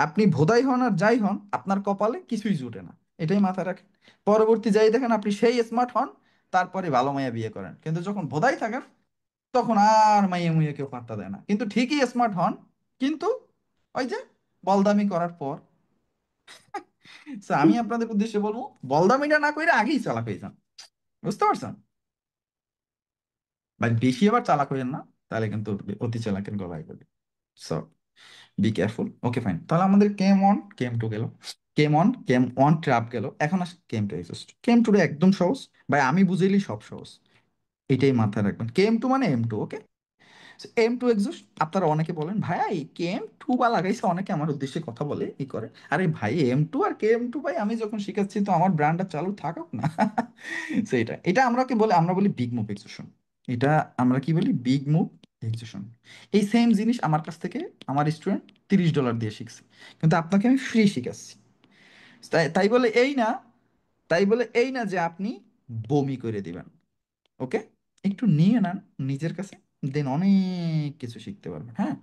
আপনি ভোদাই হন আর যাই হন, আপনার কপালে কিছুই জুটে না, এটাই মাথায় রাখেন। পরবর্তী যাই দেখেন, আপনি সেই স্মার্ট হন, তারপরে ভালো মাইয়া বিয়ে করেন, কিন্তু যখন ভোদাই থাকেন, তখন আর মাইয়া মুইয়া কেউ পাত্তা দেয় না। কিন্তু ঠিকই স্মার্ট হন, কিন্তু ওই যে বলদামি করার পর। So, আমি আপনাদের উদ্দেশ্যে বলবো, বলদামিটা না কইরা আগেই চালাক হয়ে যান, বুঝতে পারছেন ভাই? বেশি আবার চালাক হইেন না, তাহলে কিন্তু অতি চালাকের গলায় পড়বে। So be careful. Okay fine, তাহলে আমাদের কেম 1 কেম 2 গেল, কেম 1 ট্র্যাপ গেল। এখন আসে কেম 2 এক্সস্ট। কেম 2 একদম সহজ ভাই, আমি বুঝাইলি সব সহজ, এটাই মাথায় রাখবেন। কেম 2 মানে M2। ওকে, M2 এক্সস্ট। আপনারা অনেকে বলেন ভাই কেম 2 বা লাগাইছে, অনেকে আমার উদ্দেশ্যে কথা বলে ই করে, আরে ভাই M2 আর কেম 2 ভাই আমি যখন শিখাচ্ছি, তো আমার ব্র্যান্ডটা চালু থাকুক না। সেটা, এটা আমরা কি বলে, আমরা বলি বিগ মুভ এক্সেশন। এটা আমরা কি বলি, বিগ মুভ এক্সেশন। এই সেম জিনিস আমার কাছ থেকে আমার স্টুডেন্ট $30 দিয়ে শিখছে, কিন্তু আপনাকে আমি ফ্রি শিখাচ্ছি। তাই তাই বলে এই না, তাই বলে এই না যে আপনি বমি করে দিবেন। ওকে, একটু নিয়ে নেন নিজের কাছে, দেন অনেক কিছু শিখতে পারবেন। হ্যাঁ,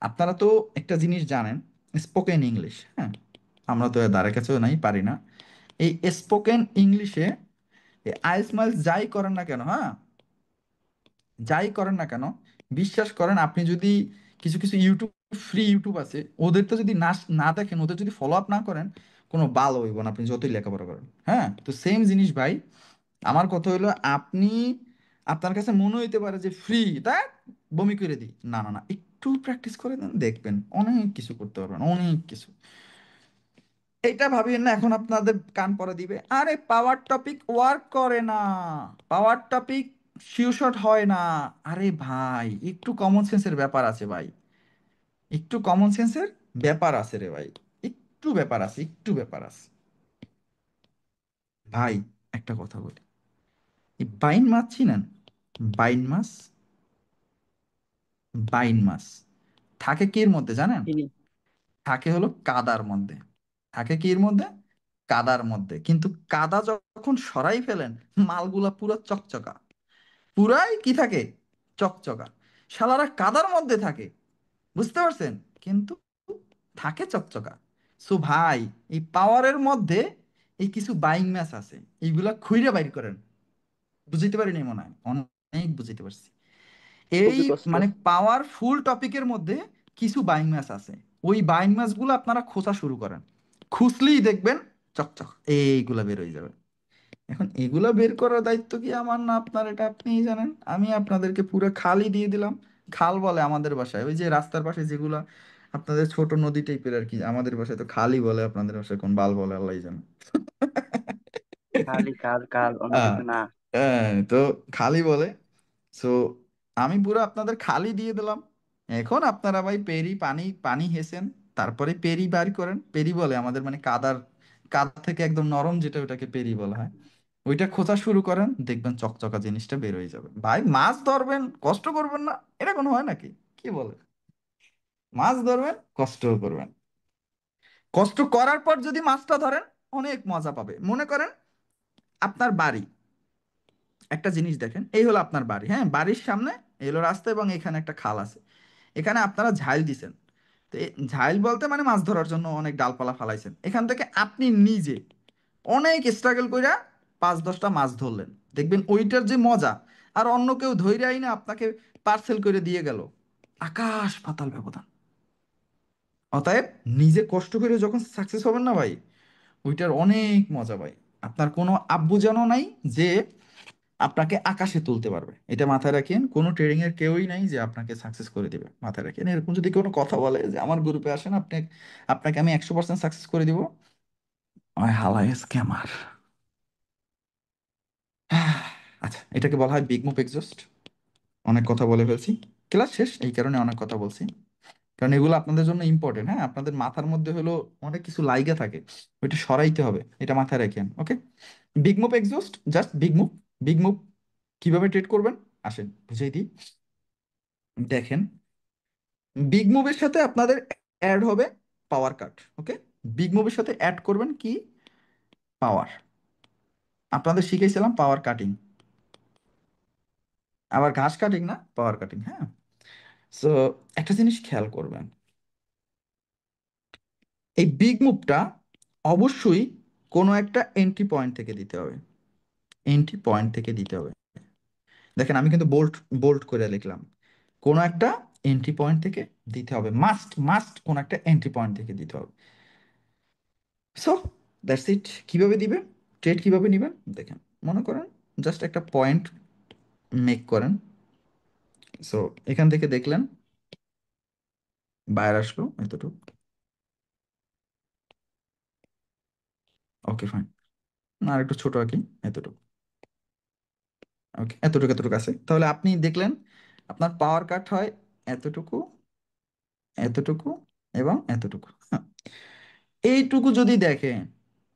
আপনারা তো একটা জিনিস জানেন, স্পোকেন ইংলিশ, হ্যাঁ, আমরা তো এর ধারে কাছেও নাই, পারি না। এই স্পোকেন ইংলিশে আইএলটিএস মাইলস যাই করেন না কেন, হ্যাঁ, যাই করেন না কেন, বিশ্বাস করেন আপনি যদি কিছু কিছু ইউটিউব, ফ্রি ইউটিউব আছে, ওদের তো যদি না না দেখেন, ওদের যদি ফলো আপ না করেন, কোনো ভালো হইব না আপনি যতই লেখাপড়া করেন। হ্যাঁ, তো সেম জিনিস ভাই। আমার কথা হলো, আপনি, আপনার কাছে মনে হইতে পারে যে ফ্রি, তাই বমি করে দিই, না না না, একটু প্র্যাকটিস করে দেন, দেখবেন অনেক কিছু করতে পারবেন, অনেক কিছু। এটা ভাবিয়েন না এখন আপনাদের কান পড়া দিবে, আরে পাওয়ার টপিক ওয়ার্ক করে না, পাওয়ার টপিক শিওর হয় না। আরে ভাই, একটু কমন সেন্সের ব্যাপার আছে ভাই, একটু কমন সেন্সের ব্যাপার আছে রে ভাই, একটু ব্যাপার আছে, একটু ব্যাপার আছে। ভাই একটা কথা বলি, এই বাইন মাছ চিনেন? বাইন মাছ, বাইন মাছ থাকে কির মধ্যে জানেন? চিনি। থাকে হলো কাদার মধ্যে, থাকে কির মধ্যে, কাদার মধ্যে। কিন্তু কাদা যখন সরাই ফেলেন, মালগুলা পুরো চকচকা, পুরাই কি থাকে, চকচকা। শালারা কাদার মধ্যে থাকে, বুঝতে পারছেন, কিন্তু থাকে চকচকা। সো ভাই, এই পাওয়ারের মধ্যে এই কিছু বাইং ম্যাচ আছে, এইগুলা খুইরা বাইর করেন। বুঝতে পারিনি মনে হয়, অনেক বুঝতে পারছি। এই খুবই কষ্ট। মানে পাওয়ারফুল টপিকের মধ্যে কিছু বাইং ম্যাচ আছে, ওই বাইং ম্যাচগুলো আপনারা খোঁজা শুরু করেন, খুঁজলেই দেখবেন চকচক এইগুলা বের হয়ে যাবে। এখন এগুলা বের করার দায়িত্ব কি আমার না আপনার, এটা আপনিই জানেন। আমি আপনাদেরকে পুরো খালি দিয়ে দিলাম। খাল বলে আমাদের বাসায়, ওই যে রাস্তার পাশে যেগুলা আপনাদের ছোট নদী টাইপের আর কি, আমাদের বাসায় তো খালি বলে, আপনাদের বাসায় কোন বাল বলে আল্লাহ জানে। খালি কাল কাল, অন্য আহ, কিছু না। তো খালি বলে। সো আমি পুরো আপনাদের খালি দিয়ে দিলাম। এখন আপনারা ভাই পেরি পানি পানি হেসেন, তারপরে পেরি বার করেন, পেরি বলে আমাদের মানে কাদার, কাদা থেকে একদম নরম যেটা, ওটাকে পেরি বলা হয়। ওইটা খোঁজা শুরু করেন, দেখবেন চকচকা জিনিসটা বের হয়ে যাবে। ভাই মাছ ধরবেন, কষ্ট করবেন না, এটা কোনো হয় নাকি? কি বলে, মাছ ধরবেন, কষ্ট করবেন, কষ্ট করার পর যদি মাছটা ধরেন, অনেক মজা পাবে। মনে করেন আপনার বাড়ি, একটা জিনিস দেখেন, এই হলো আপনার বাড়ি, হ্যাঁ, বাড়ির সামনে এই হলো রাস্তা, এবং এখানে একটা খাল আছে। এখানে আপনারা ঝাইল দিছেন। তো ঝাইল বলতে মানে মাছ ধরার জন্য অনেক ডালপালা ফালাইছেন, এখান থেকে আপনি নিজে অনেক স্ট্রাগল কইরা 5-10টা মাছ ধরলেন। দেখবেন ওইটার যে মজা, আর অন্য কেউ ধইরাই না আপনাকে পার্সেল করে দিয়ে গেল, আকাশ পাতাল ব্যবধান। অতএব নিজে কষ্ট করে যখন সাকসেস হবেন না ভাই, ওইটার অনেক মজা ভাই। আপনার কোনো আব্বু জানো নাই যে আপনাকে আকাশে তুলতে পারবে, এটা মাথায় রাখেন। কোনো ট্রেডিং এর কেউই নাই যে আপনাকে সাকসেস করে দিবে, মাথায় রাখেন। এরকম যদি কোনো কথা বলে যে আমার গ্রুপে আসেন, আপনি, আপনাকে আমি 100% সাকসেস করে দিব, ওই হালাই স্ক্যামার। আচ্ছা, এটাকে বলা হয় বিগ মুভ এক্সস্ট। অনেক কথা বলে ফেলছি, ক্লাস শেষ, এই কারণে অনেক কথা বলছি। কারণ এগুলো আপনাদের জন্য ইম্পর্টেন্ট, হ্যাঁ, আপনাদের মাথার মধ্যে হলো অনেক কিছু লাইগা থাকে, ওইটা সরাইতে হবে, এটা মাথায় রাখেন, okay? Big move exhaust, just big move. Big move কিভাবে ট্রেড করবেন, আসেন বুঝাই দিই। দেখেন, বিগ মুভের সাথে আপনাদের অ্যাড হবে পাওয়ার কাট, ওকে? বিগ মুভের সাথে অ্যাড করবেন কি, পাওয়ার। আপনাদের শিখেছিলাম পাওয়ার কাটিং, আবার ঘাস কাটিং না, পাওয়ার কাটিং, হ্যাঁ। সো একটা জিনিস খেয়াল করবেন, এই বিগ মুভটা অবশ্যই কোনো একটা এন্ট্রি পয়েন্ট থেকে দিতে হবে, এন্ট্রি পয়েন্ট থেকে দিতে হবে। দেখেন আমি কিন্তু বোল্ট বোল্ট করে লিখলাম, কোনো একটা এন্ট্রি পয়েন্ট থেকে দিতে হবে, মাস্ট মাস্ট কোনো একটা এন্ট্রি পয়েন্ট থেকে দিতে হবে। So that's it. কিভাবে দিবেন, ট্রেড কিভাবে নেবেন দেখেন। মনে করেন জাস্ট একটা পয়েন্ট মেক করেন। সো এখান থেকে দেখলেন বায়ার আসলো এতটুকু, ওকে ফাইন, আর একটু ছোট আঁকি, এতটুকু, ওকে, এতটুকু এতটুকু আছে, তাহলে আপনি দেখলেন আপনার পাওয়ার কাট হয় এতটুকু, এতটুকু এবং এতটুকু, হ্যাঁ। এইটুকু যদি দেখেন,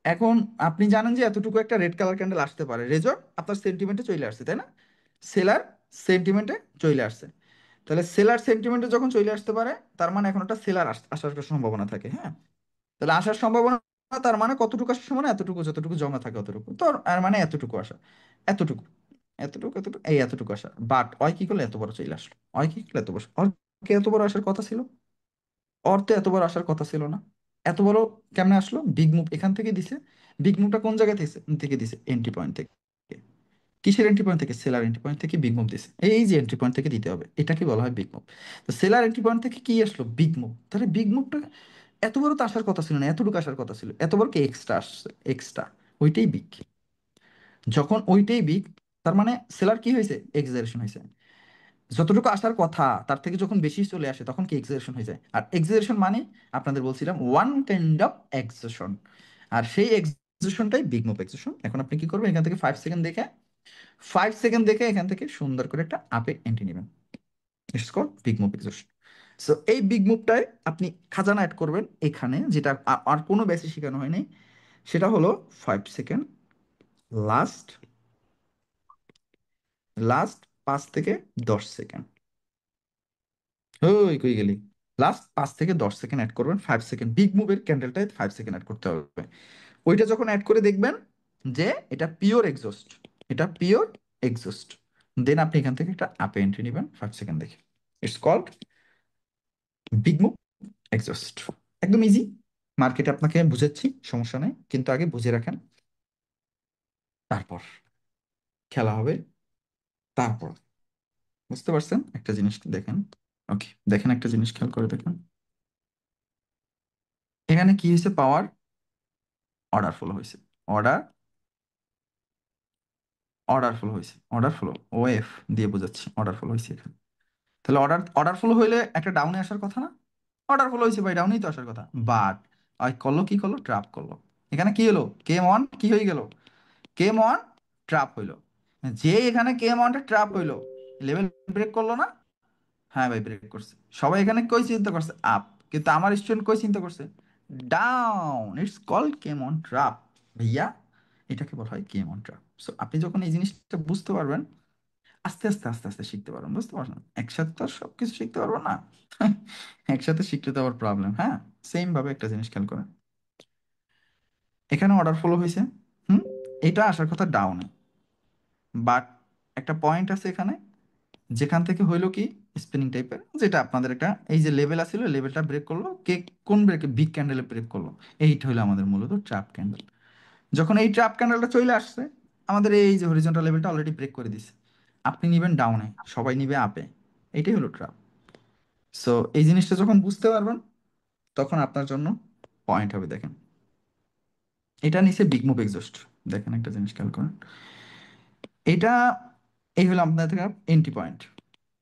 এখন আপনি জানেন যে এতটুকু একটা রেড কালার ক্যান্ডেল আসতে পারে, রেজর আপনার সেন্টিমেন্টে চলে আসছে, তাই না? সেলার সেন্টিমেন্টে চলে আসছে। তাহলে সেলার সেন্টিমেন্টে যখন চলে আসতে পারে, তার মানে এখন একটা সেলার আসার একটা সম্ভাবনা থাকে, হ্যাঁ। তাহলে আসার সম্ভাবনা, তার মানে কতটুকু আসার সম্ভাবনা, এতটুকু, যতটুকু জমা থাকে অতটুকু, তো আর মানে এতটুকু আসা, এতটুকু, এতটুকু, এতটুকু, এই এতটুকু আসা। বাট অয় কি করলে এত বড় চলে আসলো, অয় কি করলে এত বড়, অর কি এত বড় আসার কথা ছিল? অর তো এত বড় আসার কথা ছিল না। এত বড় কেমনে আসলো? বিগ মুভ এখান থেকে দিছে। বিগ মুভটা কোন জায়গা থেকে থেকে দিছে? এন্ট্রি পয়েন্ট থেকে। কিসের এন্ট্রি পয়েন্ট থেকে? সেলার এন্ট্রি পয়েন্ট থেকে বিগ মুভ দিছে, এই যে এন্ট্রি পয়েন্ট থেকে দিতে হবে, এটাকে বলা হয় বিগ মুভ। তো সেলার এন্ট্রি পয়েন্ট থেকে কি আসলো? Big move. তাহলে বিগ মুভটা এত বড় তো আসার কথা ছিল না, এতটুকু আসার কথা ছিল, এত বড় কি এক্সট্রা আসছে, এক্সট্রা, ওইটাই বিগ। যখন ওইটাই বিগ, তার মানে সেলার কি হয়েছে? এক্সাজারেশন হয়েছে। যতটুকু আসার কথা তার থেকে যখন বেশি চলে আসে তখন কি এক্সাজারেশন হয়ে যায়। আর এক্সাজারেশন মানে আপনাদের বলছিলাম ওয়ান কাইন্ড অফ এক্সেশন, আর সেই এক্সেশনটাই বিগ মুভ এক্সেশন। এখন আপনি কি করবেন? এখান থেকে 5 সেকেন্ড দেখে, 5 সেকেন্ড দেখে এখান থেকে সুন্দর করে একটা আপে এন্ট্রি নেবেন। It's called big move execution. So এই বিগ মুভটায় আপনি খাজানা অ্যাড করবেন এখানে, যেটা আর কোনো বেসে শেখানো হয়নি। সেটা হলো 5 সেকেন্ড, লাস্ট, লাস্ট 5 থেকে 10 সেকেন্ড। ওই কই গেলি? লাস্ট 5 থেকে 10 সেকেন্ড অ্যাড করবেন, 5 সেকেন্ড বিগ মুভের ক্যান্ডেলটায় 5 সেকেন্ড অ্যাড করতে হবে। ওইটা যখন অ্যাড করে দেখবেন যে এটা পিওর এক্সস্ট, এটা পিওর এক্সস্ট, দেন আপনি এখান থেকে একটা আপে এন্ট্রি নেবেন 5 সেকেন্ড দেখে। It's called big move exhaust. একদম ইজি। মার্কেটে আপনাকে বুঝাচ্ছি, সমস্যা নেই, কিন্তু আগে বুঝে রাখেন, তারপর খেলা হবে। তারপর বুঝতে পারছেন একটা জিনিস দেখেন। ওকে, দেখেন একটা জিনিস খেয়াল করে দেখেন। এখানে কি হয়েছে? পাওয়ার অর্ডার ফলো হয়েছে, অর্ডার, অর্ডার ফলো হয়েছে, অর্ডার ফলো, ওএফ দিয়ে বোঝাচ্ছি, অর্ডার ফলো হয়েছে এখানে। তাহলে অর্ডার, অর্ডার ফলো হইলে একটা ডাউনে আসার কথা না? অর্ডার ফলো হয়েছে ভাই, ডাউনেই তো আসার কথা। বাট ওই করলো কি? করলো ট্র্যাপ করলো। এখানে কি হলো? কেম অন কি হয়ে গেল? কেম অন ট্র্যাপ হইলো। যে এখানে কেম অনটা ট্র্যাপ হইলো, লেভেল ব্রেক করলো না? হ্যাঁ ভাই, ব্রেক করছে। সবাই এখানে কই চিন্তা করছে? আপ। কিন্তু আমার স্টুডেন্ট কই চিন্তা করছে? Down. It's called came on trap. ভাইয়া, এটাকে বলা হয় কেম অন ট্র্যাপ। সো আপনি যখন এই জিনিসটা বুঝতে পারবেন, আস্তে আস্তে আস্তে আস্তে শিখতে পারবেন। বুঝতে পারছেন? একসাথে তো আর সবকিছু শিখতে পারবো না। একসাথে শিখলে তো আবার প্রবলেম। হ্যাঁ, সেম ভাবে একটা জিনিস খেয়াল করেন। এখানে অর্ডার ফলো হয়েছে, হুম, এটা আসার কথা ডাউনে, বাট একটা পয়েন্ট আছে এখানে, যেখান থেকে হইলো কি স্পিনিং টাইপের, যেটা আপনাদের একটা এই যে লেভেল আছিল, লেভেলটা ব্রেক করলো কে? কোন ব্রেকে? বিগ ক্যান্ডেলে ব্রেক করলো। এইটা হলো আমাদের মূলত ট্র্যাপ ক্যান্ডেল। যখন এই ট্র্যাপ ক্যান্ডেলটা চলে আসছে, আমাদের এই যে হরিজন্টাল লেভেলটা অলরেডি ব্রেক করে দিছে, আপনি নিবেন ডাউনে, সবাই নিবে আপে। এটাই হলো ট্র্যাপ। সো এই জিনিসটা যখন বুঝতে পারবেন, তখন আপনার জন্য পয়েন্ট হবে। দেখেন, এটা নিচে বিগ মুভ এক্সস্ট। দেখেন একটা জিনিস খেয়াল করেন। এটা, এই হলো আপনার থেকে এন্ট্রি পয়েন্ট।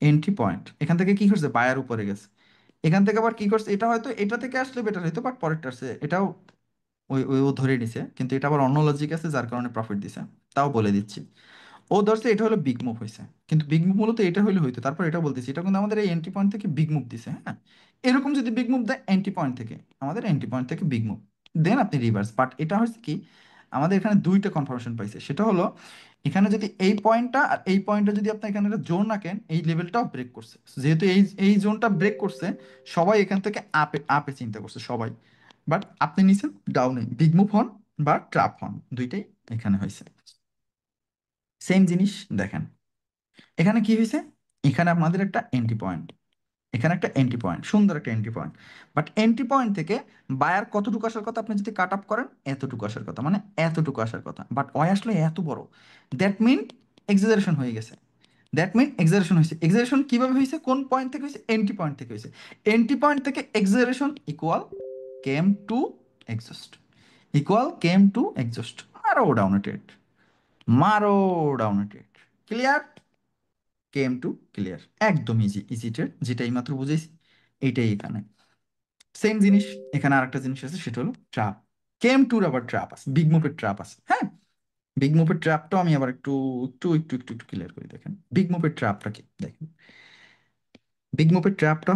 এন্ট্রি পয়েন্ট এখান থেকে কি করছে? বায়ার উপরে গেছে। এখান থেকে আবার কি করছে? এটা হয়তো এটা থেকে আসলে বেটার হইতো, বাট পরেরটা আসছে, এটাও ওই ওই ও ধরে নিছে, কিন্তু এটা আবার অন্য লজিক আছে যার কারণে প্রফিট দিছে। তাও বলে দিচ্ছি। ও ধরছে এটা হলো বিগ মুভ হয়েছে, কিন্তু বিগ মুভ মূলত এটা হইলে হইতো। তারপর এটা বলতেছি, এটা কিন্তু আমাদের এই এন্ট্রি পয়েন্ট থেকে বিগ মুভ দিছে। হ্যাঁ, এরকম যদি বিগ মুভ দেয় এন্ট্রি পয়েন্ট থেকে, আমাদের এন্ট্রি পয়েন্ট থেকে বিগ মুভ, দেন আপনি রিভার্স। বাট এটা হচ্ছে কি, আমাদের এখানে দুইটা কনফার্মেশন পাইছে। সেটা হলো এখানে যদি এই পয়েন্টটা আর এই পয়েন্টটা যদি আপনি এখানে একটা জোন রাখেন, এই লেভেলটাও ব্রেক করছে। যেহেতু এই এই জোনটা ব্রেক করছে, সবাই এখান থেকে আপে আপে চিন্তা করছে সবাই। বাট আপনি নিছেন ডাউনে, বিগ মুভ হন বা ট্র্যাপ হন, দুইটাই এখানে হয়েছে। সেম জিনিস দেখেন, এখানে কি হয়েছে? এখানে আপনাদের একটা এন্ট্রি পয়েন্ট, এখানে একটা এন্ট্রি পয়েন্ট, সুন্দর একটা entry point. But entry point থেকে বায়ার কতটুকু আসার কথা? আপনি যদি কাট আপ করেন, এতটুকু আসার কথা, মানে এতটুকু আসার কথা। বাট ওই আসলে এত বড়, দ্যাট মিন এক্সাজারেশন হয়ে গেছে। দ্যাট মিন এক্সাজারেশন হয়েছে। এক্সাজারেশন কিভাবে হয়েছে? কোন পয়েন্ট থেকে হয়েছে? এন্ট্রি পয়েন্ট থেকে হয়েছে। এন্ট্রি পয়েন্ট থেকে exaggeration equal came to exhaust, equal came to exhaust. মারো ডাউন ট্রেড, মারো down trade. Clear? Came to clear. একদম ইজি, ইজি ট্রেড, যেটা এইমাত্র বুঝেছি, এইটাই এখানে সেম জিনিস। এখানে আরেকটা জিনিস আছে, সেটা হলো ট্রাপ। কেম টুর আবার ট্রাপ আছে, বিগ মুভের ট্রাপ আছে। হ্যাঁ, বিগ মুভের ট্রাপটাও আমি আবার একটু একটু ক্লিয়ার করি। দেখেন বিগ মুভের ট্রাপটা কি, দেখেন বিগ মুভের ট্রাপটা,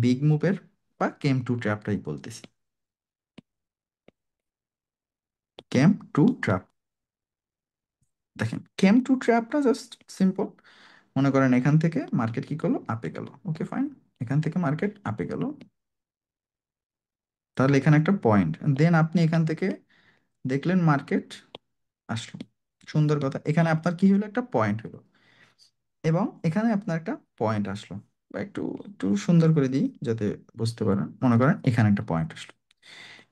বিগ মুভের বা কেম টু ট্র্যাপটাই বলতেছি। কেম টু ট্র্যাপ, দেখেন কেম টু ট্র্যাপটা জাস্ট সিম্পল। মনে করেন এখান থেকে মার্কেট কি করলো? আপে গেল। ওকে ফাইন, এখান থেকে মার্কেট আপে গেল, তাহলে এখানে একটা পয়েন্ট, দেন আপনি এখান থেকে দেখলেন মার্কেট আসলো। সুন্দর কথা, এখানে আপনার কি হলো? একটা পয়েন্ট হলো, এবং এখানে আপনার একটা পয়েন্ট আসলো। বা একটু একটু সুন্দর করে দিই যাতে বুঝতে পারেন। মনে করেন এখানে একটা পয়েন্ট আসলো,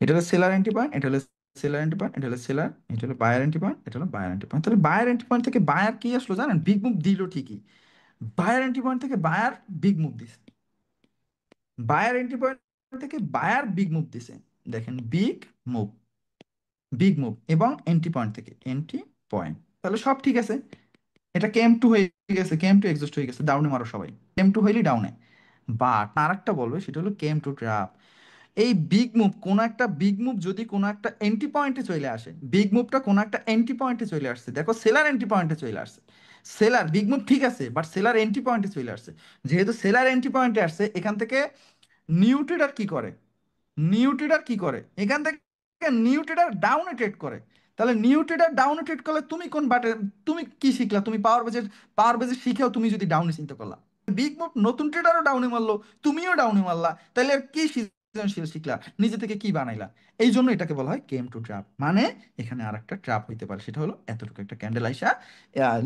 এটা হলো সেলার এন্ট্রি পয়েন্ট, এটা হলো সেলার এন্ট্রি পয়েন্ট, এটা হলো সেলার, এটা হলো বায়ার এন্ট্রি পয়েন্ট, এটা হলো বায়ার এন্ট্রি পয়েন্ট। তাহলে বায়ার এন্ট্রি পয়েন্ট থেকে বায়ার কি আসলো জানেন? বিগ মুভ দিল ঠিকই। বায়ার এন্ট্রি পয়েন্ট থেকে বায়ার বিগ মুভ দিছে। বায়ার এন্ট্রি পয়েন্ট থেকে বায়ার বিগ মুভ দিছে। দেখেন বিগ মুভ, বিগ মুভ এবং এন্ট্রি পয়েন্ট থেকে এন্ট্রি পয়েন্ট, তাহলে সব ঠিক আছে। এটা কেম টু হয়ে গেছে, কেম টু এক্সস্ট হয়ে গেছে, ডাউনে মারো সবাই, কেম টু হইলে ডাউনে। বাট আরেকটা বলবে, সেটা হলো কেম টু ট্র্যাপ। এই বিগ মুভ, কোন একটা বিগ মুভ যদি কোনো একটা এন্ট্রি পয়েন্টে চলে আসে, বিগ মুভটা কোনো একটা এন্ট্রি পয়েন্টে চলে আসছে, দেখো সেলার এন্ট্রি পয়েন্টে চলে আসছে। সেলার বিগ মুভ ঠিক আছে, বাট সেলার এন্ট্রি পয়েন্টে চলে আসছে। যেহেতু সেলার এন্ট্রি পয়েন্টে আসছে, এখান থেকে নিউ ট্রেডার কি করে? নিউ ট্রেডার কি করে এখান থেকে? নিউ ট্রেডার ডাউনে ট্রেড করে। তাহলে নিউ ট্রেডার ডাউনে ট্রেড করলে তুমি কোন বাটে, তুমি কি শিখলা? তুমি পাওয়ার বেজে শিখেও তুমি যদি ডাউনে চিন্তা করলা, বিগ মুভ নতুন ট্রেডারও ডাউনে মারলো, তুমিও ডাউনে মারলা, তাহলে আর কি সৃজনশীল শিখলা? নিজে থেকে কি বানাইলা? এই জন্য এটাকে বলা হয় কেম টু ট্র্যাপ। মানে এখানে আর একটা ট্র্যাপ হইতে পারে, সেটা হলো এতটুকু একটা ক্যান্ডেল আইসা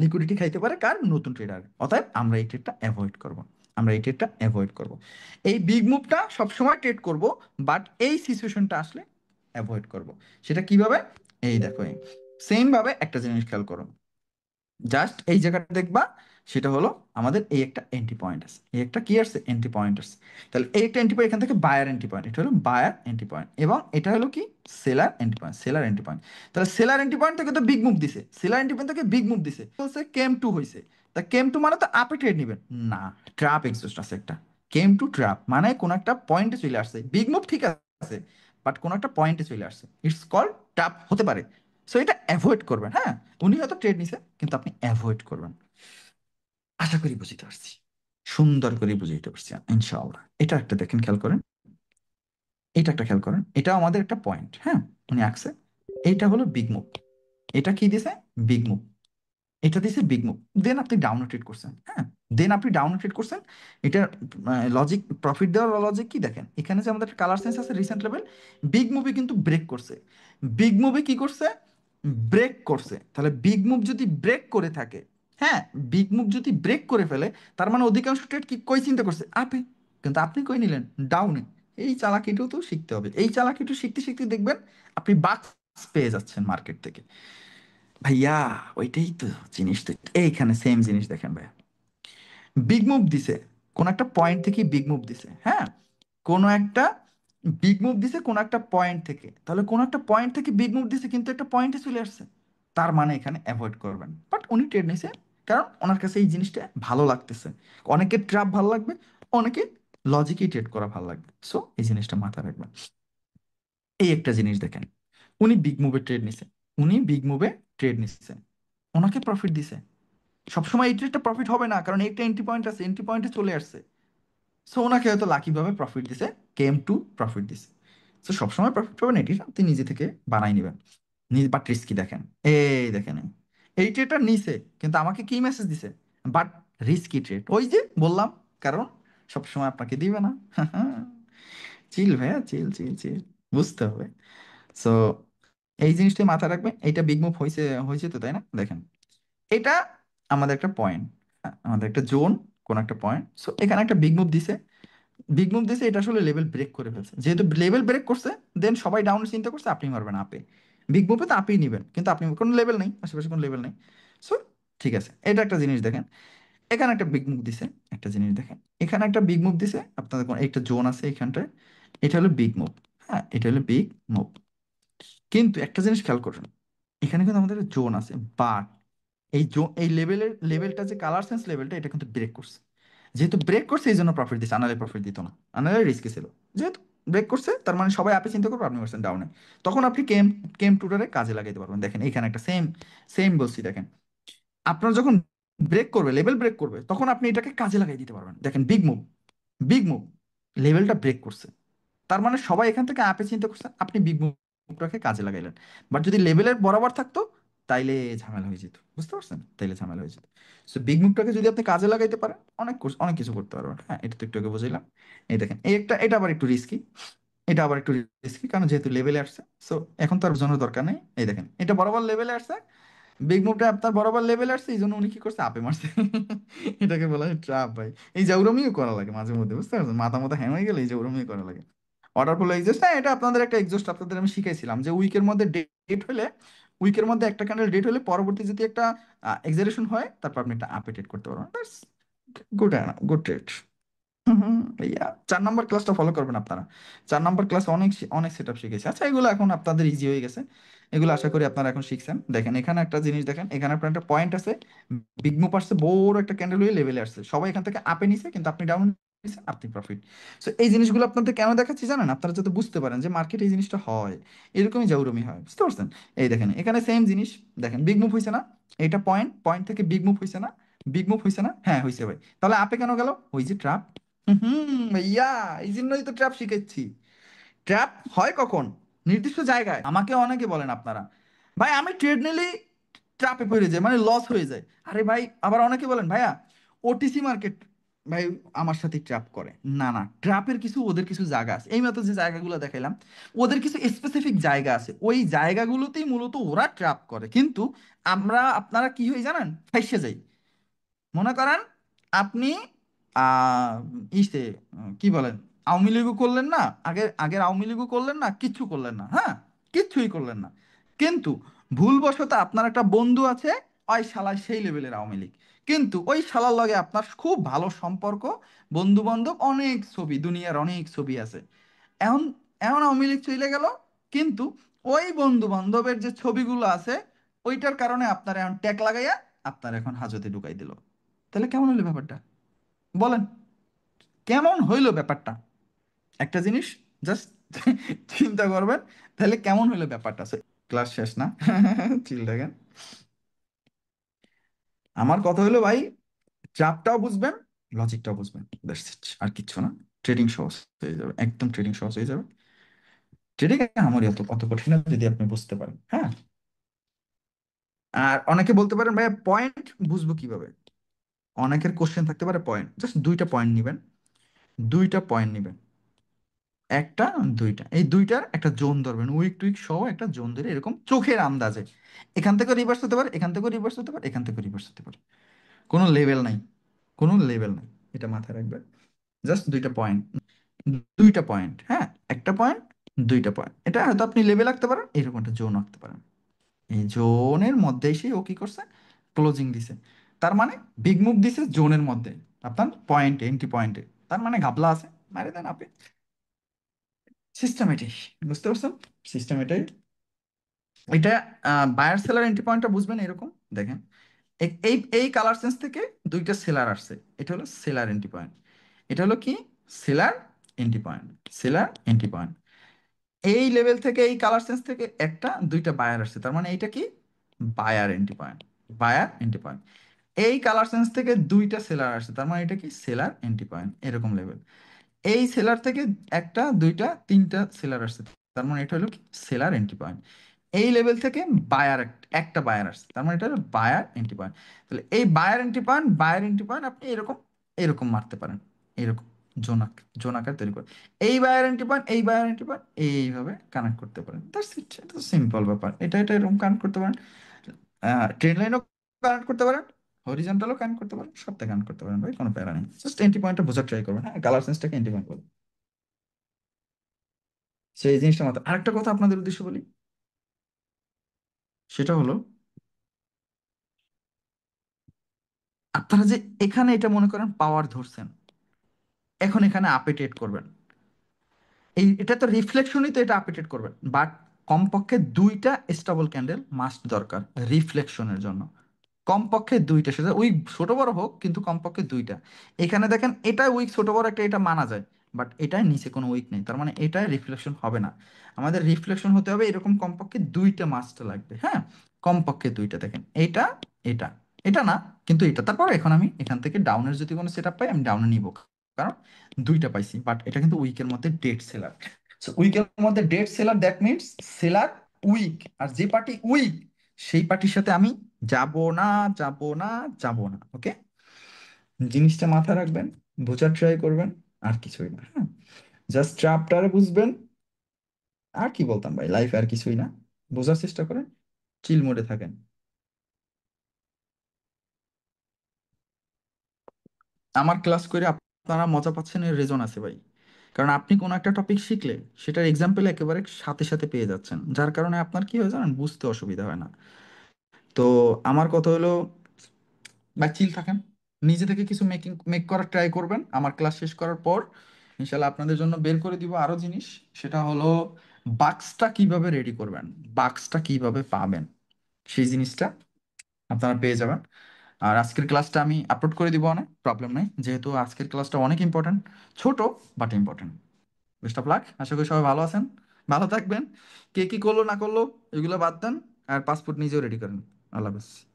লিকুইডিটি খাইতে পারে কার? নতুন ট্রেডার। অতএব আমরা এই ট্রেডটা অ্যাভয়েড করব, আমরা এই ট্রেডটা অ্যাভয়েড করব। এই বিগ মুভটা সবসময় ট্রেড করব, বাট এই সিচুয়েশনটা আসলে অ্যাভয়েড করব। সেটা কিভাবে? এই দেখো, সেম ভাবে একটা জিনিস খেয়াল করো, জাস্ট এই জায়গাটা দেখবা, সেটা হলো আমাদের এই একটা এন্ট্রি পয়েন্ট আছে, এই একটা কি আসছে? এন্ট্রি পয়েন্ট আছে। তাহলে এই একটা এন্ট্রি পয়েন্ট, এখান থেকে বায়ার এন্ট্রি পয়েন্ট, এটা হলো বায়ার এন্ট্রি পয়েন্ট, এবং এটা হলো কি? Seller entry point, seller entry point. তাহলে সেলার এন্ট্রি পয়েন্ট থেকে তো বিগ মুভ দিছে, সেলার এন্ট্রি পয়েন্ট থেকে বিগ মুভ দিছে, বলছে কেম টু হইছে। তা কেম টু মানে তো আপে ট্রেড নিবেন না, ট্র্যাপ এক্সিস্ট আছে একটা। কেম টু ট্র্যাপ মানে কোন একটা পয়েন্টে চলে আসছে, বিগ মুভ ঠিক আছে, বাট কোন একটা পয়েন্টে চলে আসছে, ইটস কল ট্র্যাপ হতে পারে। সো এটা অ্যাভয়েড করবেন, হ্যাঁ। উনি হয়তো ট্রেড নিছে, কিন্তু আপনি অ্যাভয়েড করবেন। আশা করি বুঝতে পারছি, সুন্দর করে বুঝাইতে পারছি ইনশাআল্লাহ। এটা একটা দেখেন, খেয়াল করেন, এটা একটা খেয়াল করেন, এটা আমাদের একটা পয়েন্ট, হ্যাঁ। উনি আঁকছে, এইটা হলো বিগ মুভ, এটা কি দিছে? Big move. এটা দিছে বিগ মুভ, দেন আপনি ডাউন ট্রেড করছেন, হ্যাঁ। দেন আপনি ডাউন ট্রেড করছেন। এটা লজিক, প্রফিট দেওয়ার লজিক কি দেখেন, এখানে যে আমাদের কালার সেন্স আছে রিসেন্ট লেভেল, বিগ মুভে কিন্তু ব্রেক করছে। বিগ মুভে কি করছে? ব্রেক করছে। তাহলে বিগ মুভ যদি ব্রেক করে থাকে, হ্যাঁ, বিগ মুভ যদি ব্রেক করে ফেলে, তার মানে অধিকাংশ ট্রেড কি কই চিন্তা করছে? আপে। কিন্তু আপনি কই নিলেন? ডাউনে। এই চালাকিটাও তো শিখতে হবে, এই চালাকিটা শিখতে শিখতে দেখবেন আপনি বাক্স পেয়ে যাচ্ছেন মার্কেট থেকে। ভাইয়া, ওইটাই তো জিনিস। তো এইখানে সেম জিনিস দেখেন ভাইয়া, বিগ মুভ দিছে, কোন একটা পয়েন্ট থেকে বিগ মুভ দিছে, হ্যাঁ। কোন একটা বিগ মুভ দিছে কোন একটা পয়েন্ট থেকে, তাহলে কোন একটা পয়েন্ট থেকে বিগ মুভ দিছে কিন্তু একটা পয়েন্টে চলে আসছে, তার মানে এখানে অ্যাভয়েড করবেন। বাট উনি ট্রেড নিছে, কারণ ওনার কাছে এই জিনিসটা ভালো লাগতেছে। অনেকে ট্র্যাপ ভালো লাগবে, অনেকে লজিকই ট্রেড করা ভালো লাগবে। সো এই জিনিসটা মাথায় রাখবেন। এই একটা জিনিস দেখেন, উনি বিগ মুভে ট্রেড নিছে, উনি বিগ মুভে ট্রেড নিছে, ওনাকে প্রফিট দিছে। সবসময় এই ট্রেডটা প্রফিট হবে না, কারণ একটা এন্ট্রি পয়েন্ট আছে, এন্ট্রি পয়েন্টে চলে আসছে। সো ওনাকে হয়তো লাকি ভাবে প্রফিট দিছে, কেম টু প্রফিট দিছে। সো সবসময় প্রফিট পাবেন এটি না, আপনি নিজে থেকে বানাই নেবেন। বাট রিস্কি দেখেন, এই দেখেন, এই ট্রেডটা নিছে, কিন্তু আমাকে কি মেসেজ দিছে? বাট রিস্কি ট্রেড, ওই যে বললাম, কারণ সবসময় আপনাকে দিবে না। চিল ভাইয়া, চিল চিল চিল, বুঝতে হবে। সো এই জিনিসটা মাথায় রাখবেন। এইটা বিগ মুভ হয়েছে, হয়েছে তো, তাই না? দেখেন, এটা আমাদের একটা পয়েন্ট, আমাদের একটা জোন, কোন একটা পয়েন্ট। সো এখানে একটা বিগ মুভ দিছে, বিগ মুভ দিছে, এটা আসলে লেভেল ব্রেক করে ফেলছে। যেহেতু লেভেল ব্রেক করছে, দেন সবাই ডাউন চিন্তা করছে আপনি মারবেন আপে। বিগ মুভে তো আপনি নিবেন, কিন্তু আপনি কোনো লেভেল নেই, আশেপাশে কোনো লেভেল নেই। সো ঠিক আছে, এটা একটা জিনিস দেখেন। এখানে একটা বিগ মুভ দিছে, একটা জিনিস দেখেন, এখানে একটা বিগ মুভ দিছে, আপনাদের একটা জোন আছে এখানটায়, এটা হলো বিগ মুভ, হ্যাঁ, এটা হলো বিগ মুভ। কিন্তু একটা জিনিস খেয়াল করুন, এখানে কিন্তু আমাদের জোন আছে, বাট এই এই লেভেলটা যে কালার সেন্স লেভেলটা, এটা কিন্তু ব্রেক করছে। যেহেতু ব্রেক করছে, এই জন্য প্রফিট দিচ্ছে, আনালে প্রফিট দিত না, আনালে রিস্কি ছিল। যেহেতু ব্রেক করছে, তার মানে সবাই আপনি চিন্তা করবো, আপনি করছেন ডাউনে। তখন আপনি কেম কেম টুটারে কাজে লাগাইতে পারবেন। দেখেন এখানে একটা সেম সেম বলছি, দেখেন, আপনার যখন ব্রেক করবে, লেভেল ব্রেক করবে, তখন আপনি এটাকে কাজে লাগাই দিতে পারবেন। দেখেন বিগ মুভ, বিগ মুভ, লেভেলটা ব্রেক করছে, তার মানে সবাই এখান থেকে আপে চিন্তা করছে, আপনি বিগ মুভটাকে কাজে লাগাইলেন। বাট যদি লেভেলের বরাবর থাকতো, তাইলে ঝামেলা হয়ে যেত, বুঝতে পারছেন? তাইলে ঝামেলা হয়ে যেত। সো বিগ মুভটাকে যদি আপনি কাজে লাগাইতে পারেন, অনেক কিছু করতে পারবেন, হ্যাঁ। এটা তো একটু আগে বুঝাইলাম। এই দেখেন, এই একটা, এটা আবার একটু রিস্কি, এটা আবার একটু রিস্কি, কারণ যেহেতু লেভেলে আসছে। সো এখন তার বোঝানোর দরকার নেই। এই দেখেন, এটা বরাবর লেভেলে আসছে, বিগ মুভটা আপনার বরাবর লেভেলে আসছে, এই জন্য উনি কি করছে? আপে মারছে। এটাকে বলা হয় ট্রাপ ভাই। এই জাউরমিও করা লাগে মাঝে মধ্যে, বুঝতে পারছেন? মাথা মাথা হ্যাং হয়ে গেলে এই জাউরমিও করা লাগে। অর্ডার ফলো এক্সস্ট, হ্যাঁ এটা আপনাদের একটা এক্সস্ট আপনাদের আমি শিখাইছিলাম যে উইকের মধ্যে ডেট হলে, উইকের মধ্যে একটা ক্যান্ডেল ডেট হলে পরবর্তী যদি একটা এক্সারেশন হয় তারপর আপনি একটা আপডেট করতে পারবেন। That's good, good trade. ভাইয়া 4 নম্বর ক্লাসটা ফলো করবেন আপনারা। 4 নম্বর ক্লাস অনেক অনেক সেট আপ শিখেছে। আচ্ছা এগুলো এখন আপনাদের ইজি হয়ে গেছে, এগুলো আশা করি আপনারা এখন শিখছেন। দেখেন এখানে একটা জিনিস দেখেন, এখানে আপনার একটা পয়েন্ট আছে, বিগ মুভ আসছে, বড় একটা ক্যান্ডেল হয়ে লেভেলে আসছে, সবাই এখান থেকে আপে নিছে কিন্তু আপনি ডাউন নিছেন, আপনি প্রফিট। সো এই জিনিসগুলো আপনাদের কেন দেখাচ্ছি জানেন? আপনারা যাতে বুঝতে পারেন যে মার্কেট এই জিনিসটা হয়, এরকমই জাউরমি হয়, বুঝতে পারছেন? এই দেখেন এখানে সেম জিনিস, দেখেন বিগ মুভ হয়েছে না, এটা পয়েন্ট, পয়েন্ট থেকে বিগ মুভ হয়েছে না, বিগ মুভ হয়েছে না, হ্যাঁ হয়েছে ভাই, তাহলে আপে কেন গেল? ওই যে ট্রাপ। ভাইয়া এই জন্যই তো ট্র্যাপ শিখেছি। ট্র্যাপ হয় কখন? নির্দিষ্ট জায়গায়। আমাকে অনেকে বলেন আপনারা, ভাই আমি ট্রেড নিলেই ট্র্যাপে পড়ে যায়, মানে লস হয়ে যায়। আরে ভাই আবার অনেকে বলেন ভাইয়া ওটিসি মার্কেট ভাই আমার সাথে ট্র্যাপ করে। না না, ট্র্যাপের কিছু ওদের কিছু জায়গা আছে, এই মতো যে জায়গাগুলো দেখাইলাম, ওদের কিছু স্পেসিফিক জায়গা আছে, ওই জায়গাগুলোতেই মূলত ওরা ট্র্যাপ করে। কিন্তু আমরা আপনারা কি হয়ে জানেন, ফাইসে যাই। মনে করেন আপনি আহ ইসে কি বলেন, আওয়ামী লীগও করলেন না, আগের আওয়ামী লীগও করলেন না, কিচ্ছু করলেন না, হ্যাঁ কিচ্ছুই করলেন না, কিন্তু ভুলবশত আপনার একটা বন্ধু আছে, ওই শালায় সেই লেভেলের আওয়ামী লীগ, কিন্তু ওই শালার লগে আপনার খুব ভালো সম্পর্ক, বন্ধু বান্ধব অনেক ছবি, দুনিয়ার অনেক ছবি আছে। এখন এখন আওয়ামী লীগ চলে গেল, কিন্তু ওই বন্ধু বান্ধবের যে ছবিগুলো আছে, ওইটার কারণে আপনার এখন ট্যাগ লাগাইয়া আপনার এখন হাজতে ঢুকাই দিল। তাহলে কেমন হইলো ব্যাপারটা? বলেন, কেমন হইলো ব্যাপারটা? একটা জিনিস জাস্ট চিন্তা করবেন, তাহলে কেমন হইলো ব্যাপারটা। ক্লাস শেষ না? চিল দেখেন, আমার কথা হলো ভাই, চাপটাও বুঝবেন, লজিকটাও বুঝবেন, That's it, আর কিচ্ছু না। ট্রেডিং সহজ হয়ে যাবে, একদম ট্রেডিং সহজ হয়ে যাবে। ট্রেডিং আমারই অত অত কঠিন না যদি আপনি বুঝতে পারেন, হ্যাঁ। আর অনেকে বলতে পারেন ভাই পয়েন্ট বুঝবো কিভাবে? অনেকের কোশ্চেন থাকতে পারে পয়েন্ট, জাস্ট দুইটা পয়েন্ট নিবেন, দুইটা পয়েন্ট নিবেন, একটা দুইটা, এই দুইটার একটা জোন ধরবেন, উইক টুইক সহ একটা জোন ধরে এরকম চোখের আন্দাজে, এখান থেকে রিভার্স হতে পারে, এখান থেকে রিভার্স হতে পারে, এখান থেকে রিভার্স হতে পারে, কোনো লেভেল নাই, কোনো লেভেল নাই, এটা মাথায় রাখবেন। জাস্ট দুইটা পয়েন্ট, দুইটা পয়েন্ট, হ্যাঁ, একটা পয়েন্ট, দুইটা পয়েন্ট, এটা হয়তো আপনি লেভেল আঁকতে পারেন, এরকম একটা জোন আঁকতে পারেন। এই জোনের মধ্যে এসে ও কি করছে, ক্লোজিং দিছে, তার মানে বিগ মুভ দিছে জোনের মধ্যে, আপনার পয়েন্টে, এন্ট্রি পয়েন্টে, তার মানে ঘাপলা আছে, মারে দেন আপনি। সিস্টেম এটাই, বুঝতে পারছেন? সিস্টেম এটাই। এটা বায়ার সেলার এন্ট্রি পয়েন্টটা বুঝবেন এরকম। দেখেন এই এই কালার সেন্স থেকে দুইটা সেলার আসছে, এটা হলো সেলার এন্ট্রি পয়েন্ট, এটা হলো কি, seller entry point, seller entry point. এই লেভেল থেকে এই কালার সেন্স থেকে একটা দুইটা বায়ার আসছে, তার মানে এইটা কি, buyer entry point, buyer entry point. এই কালার সেন্স থেকে দুইটা সেলার আসছে, তার মানে এটা কি, সেলার এন্ট্রি পয়েন্ট, এরকম লেভেল। এই সেলার থেকে একটা দুইটা তিনটা সেলার আসছে, তার মানে এটা হলো কি, সেলার এন্ট্রি পয়েন্ট। এই লেভেল থেকে বায়ার একটা বায়ার আসছে, তার মানে এটা হলো বায়ার এন্ট্রি পয়েন্ট। তাহলে এই buyer entry point, buyer entry point আপনি এরকম এরকম মারতে পারেন, এরকম জোনাক জোনাকার তৈরি করে, এই বায়ার এন্ট্রি পয়েন্ট, এই বায়ার এন্ট্রি পয়েন্ট এইভাবে কানেক্ট করতে পারেন। দ্যাটস ইট, এটা তো সিম্পল ব্যাপার, এটা এটা এরকম কানেক্ট করতে পারেন। ট্রেন লাইনও কানেক্ট করতে পারেন, হরিজন্টালও কানেক্ট করতে পারেন, সবটা কানেক্ট করতে পারেন ভাই, কোনো প্যারা নেই। জাস্ট এন্ট্রি পয়েন্টটা বোঝার ট্রাই করবেন, হ্যাঁ কালার সেন্সটাকে এন্ট্রি পয়েন্ট বলে। সেই জিনিসটা মাত্র আরেকটা কথা আপনাদের উদ্দেশ্যে বলি, সেটা হলো আপনারা যে এখানে এটা মনে করেন পাওয়ার ধরছেন, এখন এখানে আপে ট্রেড করবেন, এই এটা তো রিফ্লেকশনই তো, এটা আপে ট্রেড করবেন, বাট কমপক্ষে দুইটা স্টেবল ক্যান্ডেল মাস্ট দরকার রিফ্লেকশনের জন্য, কমপক্ষে দুইটা, সেটা উইক ছোট বড় হোক কিন্তু কমপক্ষে দুইটা। এখানে দেখেন এটা উইক ছোট বড় একটা, এটা মানা যায়, বাট এটার নিচে কোনো উইক নেই, তার মানে এটায় রিফ্লেকশন হবে না। আমাদের রিফ্লেকশন হতে হবে এরকম, কমপক্ষে দুইটা মাস্ট লাগবে, হ্যাঁ কমপক্ষে দুইটা। দেখেন এটা, এটা, এটা না, কিন্তু এটা, তারপর এখন আমি এখান থেকে ডাউনের যদি কোনো সেট আপ পাই আমি ডাউনে নিব, কারণ দুইটা পাইছি, বাট এটা কিন্তু উইকের মধ্যে ডেড সেলার। সো উইকের মধ্যে dead seller, that means seller week, আর যে পার্টি উইক সেই পার্টির সাথে আমি যাব না, যাব না, যাব না, ওকে? জিনিসটা মাথায় রাখবেন, বোঝার ট্রাই করবেন, আর কিছুই না, হ্যাঁ। জাস্ট চাপটারে বুঝবেন, আর কি বলতাম ভাই, লাইফ আর কিছুই না, বোঝার চেষ্টা করেন, চিল মোডে থাকেন। আমার ক্লাস করে আপনারা মজা পাচ্ছেন এর রেজন আছে ভাই, কারণ আপনি কোনো একটা টপিক শিখলে সেটার এক্সাম্পল একেবারে সাথে সাথে পেয়ে যাচ্ছেন, যার কারণে আপনার কি হয় জানেন, বুঝতে অসুবিধা হয় না। তো আমার কথা হলো, বা চিল থাকেন, নিজে থেকে কিছু মেক করার ট্রাই করবেন। আমার ক্লাস শেষ করার পর ইনশাল্লাহ আপনাদের জন্য বের করে দিব আরো জিনিস। সেটা হলো বাক্সটা কিভাবে রেডি করবেন, বাক্সটা কিভাবে পাবেন, সেই জিনিসটা আপনারা পেয়ে যাবেন। আর আজকের ক্লাসটা আমি আপলোড করে দিব, অনেক প্রবলেম নাই, যেহেতু আজকের ক্লাসটা অনেক ইম্পর্ট্যান্ট, ছোট but important. Best of luck, আশা করি সবাই ভালো আছেন, ভালো থাকবেন। কে কি করলো না করলো এগুলো বাদ দেন, আর পাসপোর্ট নিজেও রেডি করেন। আল্লাহ হাফেজ।